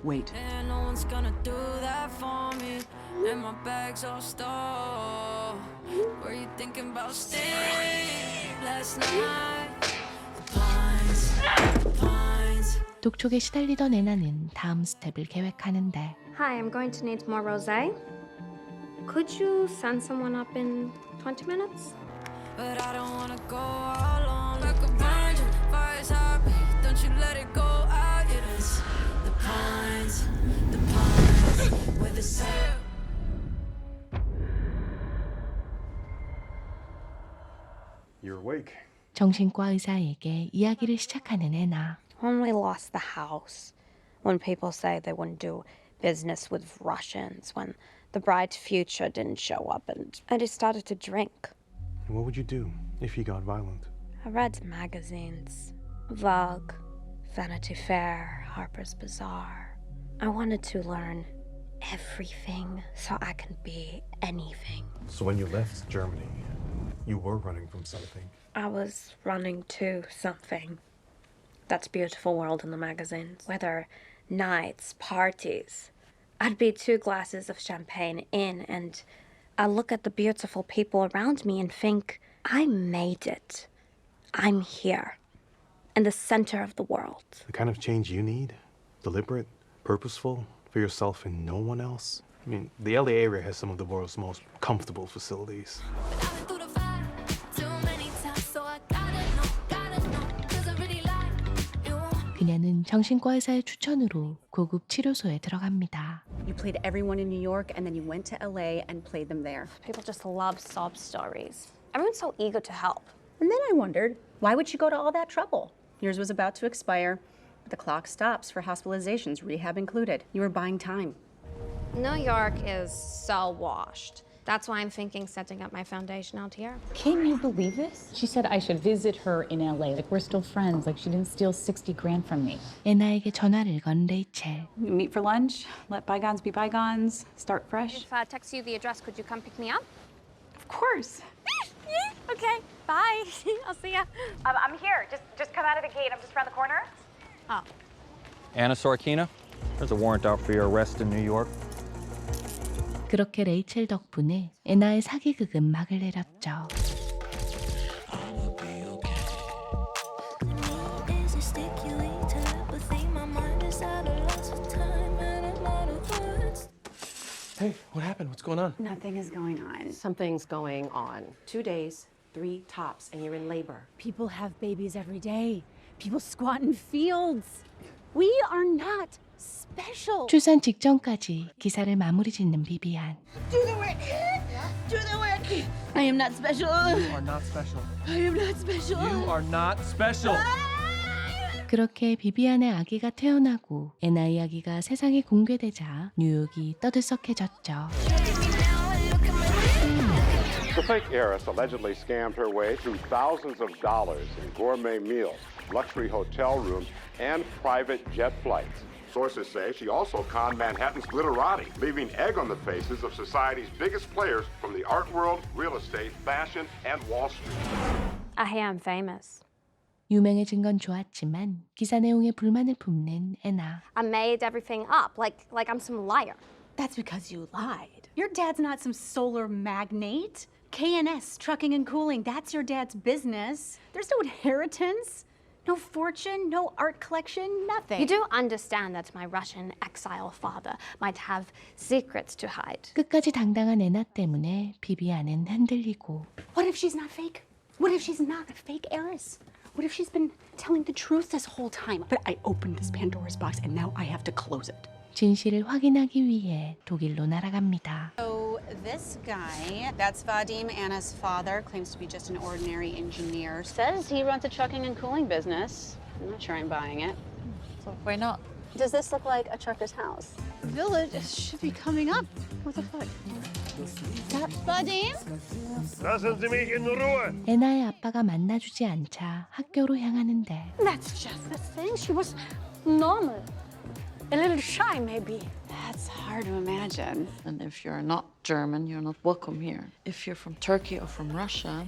wait. And no one's gonna do that for me. And my bags all stole. Were you thinking about staying last night? The pines. 독촉에 시달리던 애나는 다음 스텝을 계획하는데 Hi, I'm going to need more rosé. Could you send someone up in 20 minutes? But I don't wanna go alone. Like a virgin, fire's happy. Don't you let it go out. It is the pines, where the sun. You're awake. 정신과 의사에게 이야기를 시작하는 애나. When we lost the house, when people say they wouldn't do business with Russians, when the bright future didn't show up, and I just started to drink. What would you do if he got violent? I read magazines, Vogue, Vanity Fair, Harper's Bazaar. I wanted to learn everything so I can be anything. So when you left Germany, you were running from something. I was running to something. That's beautiful world in the magazines. Whether nights, parties. I'd be 2 glasses of champagne in and I look at the beautiful people around me and think, I made it. I'm here, in the center of the world. The kind of change you need, deliberate, purposeful, for yourself and no one else. I mean, the LA area has some of the world's most comfortable facilities. 그녀는 정신과 의사의 추천으로 고급 치료소에 들어갑니다. You played everyone in New York and then you went to LA and played them there. People just love sob stories. Everyone's so eager to help. And then I wondered, why would you go to all that trouble? Yours was about to expire. The clock stops for hospitalizations, rehab included. You were buying time. New York is so washed. That's why I'm thinking setting up my foundation out here. Can you believe this? She said I should visit her in LA. Like, we're still friends. Like, she didn't steal 60 grand from me. 애나에게 전화를 건 레이첼. Meet for lunch, let bygones be bygones, start fresh. If I text you the address, could you come pick me up? Of course. Okay, bye. I'll see ya. I'm here. Just come out of the gate. I'm just around the corner. Oh. Anna Sorkina, there's a warrant out for your arrest in New York. 그렇게 레이첼 덕분에 애나의 사기극은 막을 내렸죠. Hey, what happened? What's going on? Nothing is going on. Something's going on. 2 days, 3 tops, and you're in labor. People have babies every day. People squat in fields. We are not special. 출산 직전까지 기사를 마무리 짓는 비비안. Do the work. Do the work. I am not special. You are not special. I am not special. You are not special. 그렇게 비비안의 아기가 태어나고 애나의 아기가 세상에 공개되자 뉴욕이 떠들썩해졌죠. The fake heiress allegedly scammed her way through thousands of dollars in gourmet meals, luxury hotel rooms, and private jet flights. Sources say she also conned Manhattan's glitterati, leaving egg on the faces of society's biggest players from the art world, real estate, fashion, and Wall Street. I hear I'm famous. 유명해진 건 좋았지만 기사 내용에 불만을 품는 애나. I made everything up, like I'm some liar. That's because you lied. Your dad's not some solar magnate. K&S, trucking and cooling, that's your dad's business. There's no inheritance, no fortune, no art collection, nothing. You do understand that my Russian exile father might have secrets to hide. 끝까지 당당한 애나 때문에 비비안은 흔들리고. What if she's not fake? What if she's not a fake heiress? What if she's been telling the truth this whole time? But I opened this Pandora's box and now I have to close it. 진실을 확인하기 위해 독일로 날아갑니다. So this guy, that's Vadim, Anna's father, claims to be just an ordinary engineer. Says he runs a trucking and cooling business. I'm not sure I'm buying it. So why not? Does this look like a trucker's house? The village should be coming up. What the fuck? Vadim? 애나의 아빠가 만나주지 않자 학교로 향하는데. That's just the thing. She was normal. A little shy, maybe. That's hard to imagine. And if you're not German, you're not welcome here. If you're from Turkey or from Russia,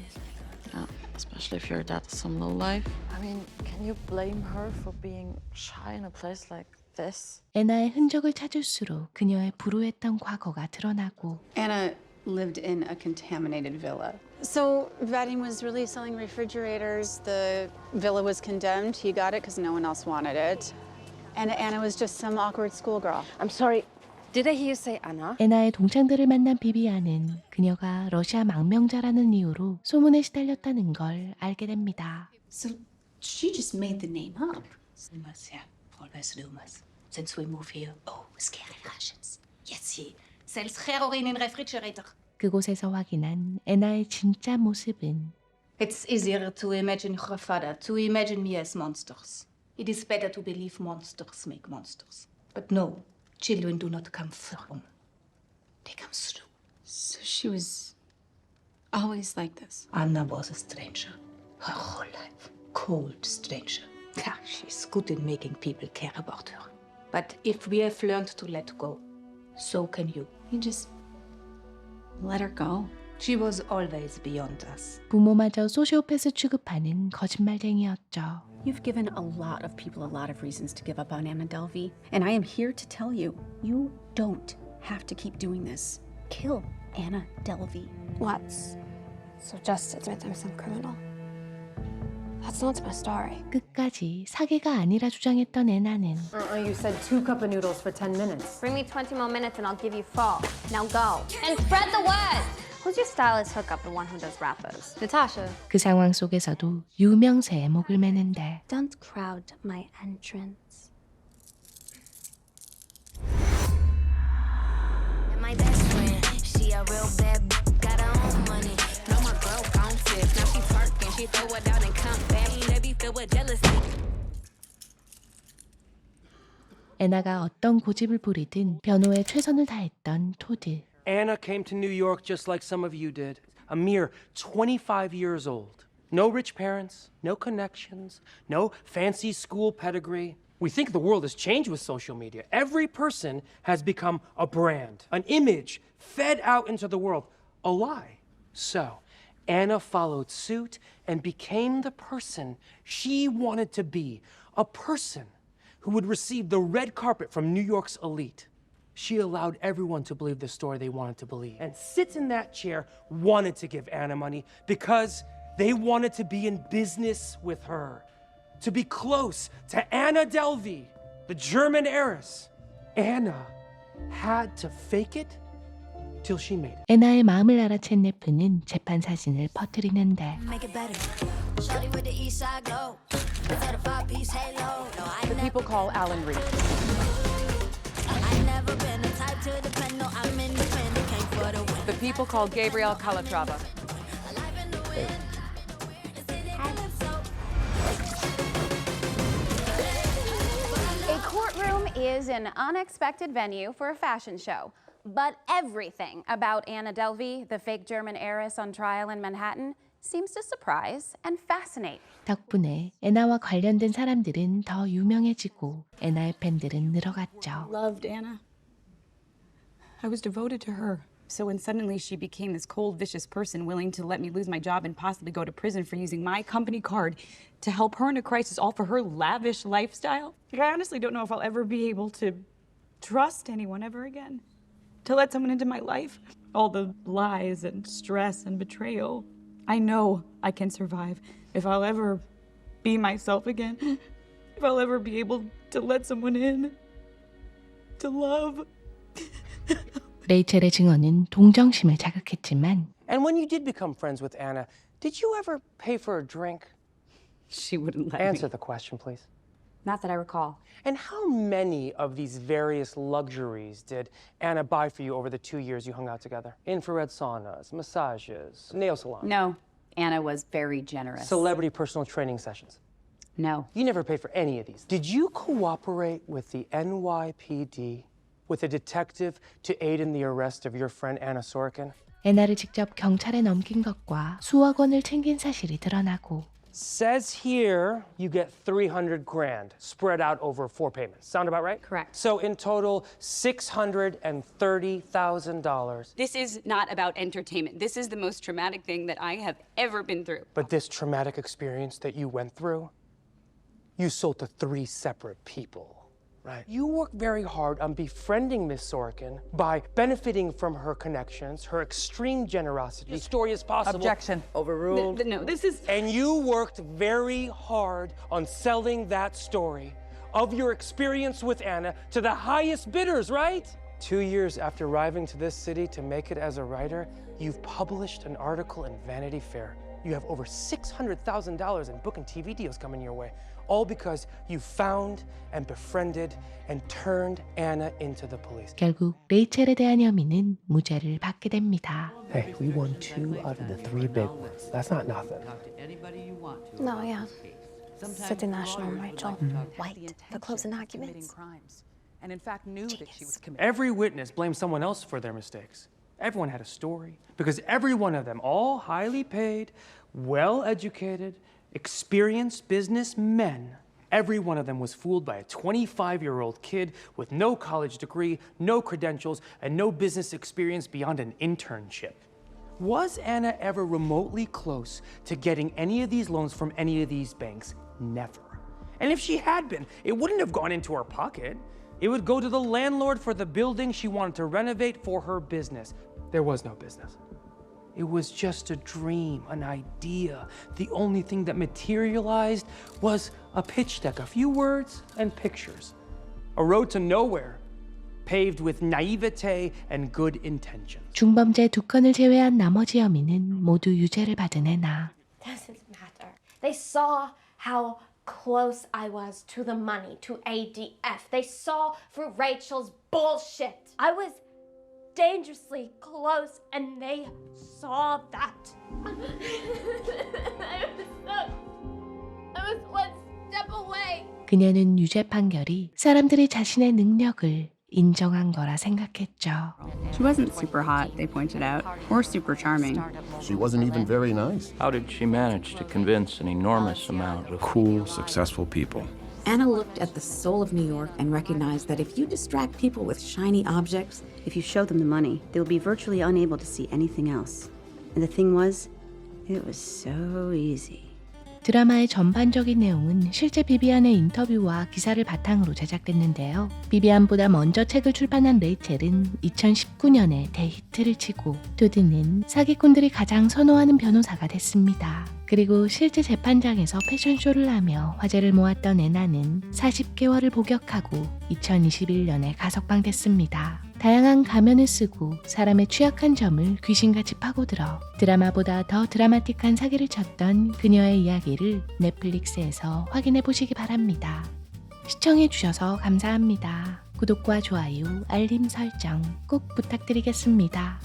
especially if your dad's some lowlife. I mean, can you blame her for being shy in a place like this? 애나의 흔적을 찾을수록 그녀의 불우했던 과거가 드러나고. Anna lived in a contaminated villa. So Vadim was really selling refrigerators. The villa was condemned. He got it because no one else wanted it. And Anna was just some awkward schoolgirl. I'm sorry. Did I hear you say Anna? 애나의 동창들을 만난 비비안은 그녀가 러시아 망명자라는 이유로 소문에 시달렸다는 걸 알게 됩니다. So she just made the name up. Rumors, yeah, always rumors. Since we moved here, oh, scary Russians. Yes, he sells heroin in refrigerator. 그곳에서 확인한 애나의 진짜 모습은. It's easier to imagine her father, to imagine me as monsters. It is better to believe monsters make monsters. But no, children do not come from. They come through. So she was always like this. Anna was a stranger. Her whole life. Cold stranger. Yeah, she's good in making people care about her. But if we have learned to let go, so can you. You just let her go. She was always beyond us. 부모마저 소시오패스 취급하는 거짓말쟁이였죠. You've given a lot of people a lot of reasons to give up on Anna Delvey. And I am here to tell you, you don't have to keep doing this. Kill Anna Delvey. What? So just admit I'm some criminal? That's That's not my story. 끝까지 사기가 아니라 주장했던 애나는 You said 2 cup of noodles for 10 minutes. Bring me 20 more minutes and I'll give you 4. Now go. And spread the word! Who's your stylist hookup, the one who does rappers? Natasha. 그 상황 속에서도 유명세에 목을 매는데 Don't crowd my entrance. My best friend, she a real bad got her own money. No, my girl gon' flip. Now she twerking, she throw it out and come back. They be filled with jealousy. 애나가 어떤 고집을 부리든 변호에 최선을 다했던 토드. Anna came to New York just like some of you did. A mere 25 years old. No rich parents, no connections, no fancy school pedigree. We think the world has changed with social media. Every person has become a brand, an image fed out into the world, a lie. So, Anna followed suit and became the person she wanted to be, a person who would receive the red carpet from New York's elite. She allowed everyone to believe the story they wanted to believe. And sits in that chair, wanted to give Anna money because they wanted to be in business with her. To be close to Anna Delvey, the German heiress. Anna had to fake it till she made it. 애나의 마음을 알아챈 네프는 재판 사진을 퍼뜨리는데 Make it better. Shorty with the east side glow. Without a 5-piece halo. No, I The people call Alan Reed. never been the type to depend. No, I'm independent. Came for the win. The people call Gabriel Calatrava. A courtroom is an unexpected venue for a fashion show. But everything about Anna Delvey, the fake German heiress on trial in Manhattan, seems to surprise and fascinate. 덕분에 애나와 관련된 사람들은 더 유명해지고 애나의 팬들은 늘어갔죠. Loved Anna. I was devoted to her. So when suddenly she became this cold, vicious person willing to let me lose my job and possibly go to prison for using my company card to help her in a crisis, all for her lavish lifestyle, I honestly don't know if I'll ever be able to trust anyone ever again. To let someone into my life, all the lies and stress and betrayal. I know I can survive if I'll ever be myself again, if I'll ever be able to let someone in, to love. 레이첼의 증언은 동정심을 자극했지만 And when you did become friends with Anna, did you ever pay for a drink? She wouldn't let Answer me. the question, please. Not that I recall. And how many of these various luxuries did Anna buy for you over the 2 years you hung out together? Infrared saunas, massages, nail salons. No, Anna was very generous. Celebrity personal training sessions. No. You never paid for any of these. Did you cooperate with the NYPD, with a detective, to aid in the arrest of your friend Anna Sorokin? 애나를 직접 경찰에 넘긴 것과 수억 원을 챙긴 사실이 드러나고 Says here you get 300 grand spread out over 4 payments. Sound about right? Correct. So in total, $630,000. This is not about entertainment. This is the most traumatic thing that I have ever been through. But this traumatic experience that you went through, you sold to 3 separate people. Right. You worked very hard on befriending Miss Sorokin by benefiting from her connections, her extreme generosity. The story is possible. Objection. Overruled. No, this is... And you worked very hard on selling that story of your experience with Anna to the highest bidders, right? 2 years after arriving to this city to make it as a writer, you've published an article in Vanity Fair. You have over $600,000 in book and TV deals coming your way. All because you found and befriended and turned Anna into the police. 결국 레이첼에 대한 혐의는 무죄를 받게 됩니다. Hey, we won 2 out of the 3 big ones. That's not nothing. No, yeah. City National, Rachel. White. The closing documents. And in fact knew that she was committed. Every witness blamed someone else for their mistakes. Everyone had a story because every one of them, all highly paid, well-educated, experienced businessmen, every one of them was fooled by a 25-year-old kid with no college degree, no credentials, and no business experience beyond an internship. Was Anna ever remotely close to getting any of these loans from any of these banks? Never. And if she had been, it wouldn't have gone into her pocket. It would go to the landlord for the building she wanted to renovate for her business. There was no business. It was just a dream, an idea. The only thing that materialized was a pitch deck, a few words and pictures. A road to nowhere, paved with naivete and good intentions. 중범죄 2건을 제외한 나머지 혐의는 모두 유죄를 받은 애나. Doesn't matter. They saw how close I was to the money, to ADF. They saw through Rachel's bullshit. I was dangerously close and they saw that. I was one step away. 그녀는 유죄 판결이 사람들이 자신의 능력을 인정한 거라 생각했죠. She wasn't super hot, they pointed out, or super charming. She wasn't even very nice. How did she manage to convince an enormous amount of Cool, successful people. Anna looked at the soul of New York and recognized that if you distract people with shiny objects, if you show them the money, they will be virtually unable to see anything else. And the thing was, it was so easy. 드라마의 전반적인 내용은 실제 비비안의 인터뷰와 기사를 바탕으로 제작됐는데요. 비비안보다 먼저 책을 출판한 레이첼은 2019년에 대히트를 치고 토드는 사기꾼들이 가장 선호하는 변호사가 됐습니다. 그리고 실제 재판장에서 패션쇼를 하며 화제를 모았던 애나는 40개월을 복역하고 2021년에 가석방됐습니다. 다양한 가면을 쓰고 사람의 취약한 점을 귀신같이 파고들어 드라마보다 더 드라마틱한 사기를 쳤던 그녀의 이야기를 넷플릭스에서 확인해 보시기 바랍니다. 시청해 주셔서 감사합니다. 구독과 좋아요, 알림 설정 꼭 부탁드리겠습니다.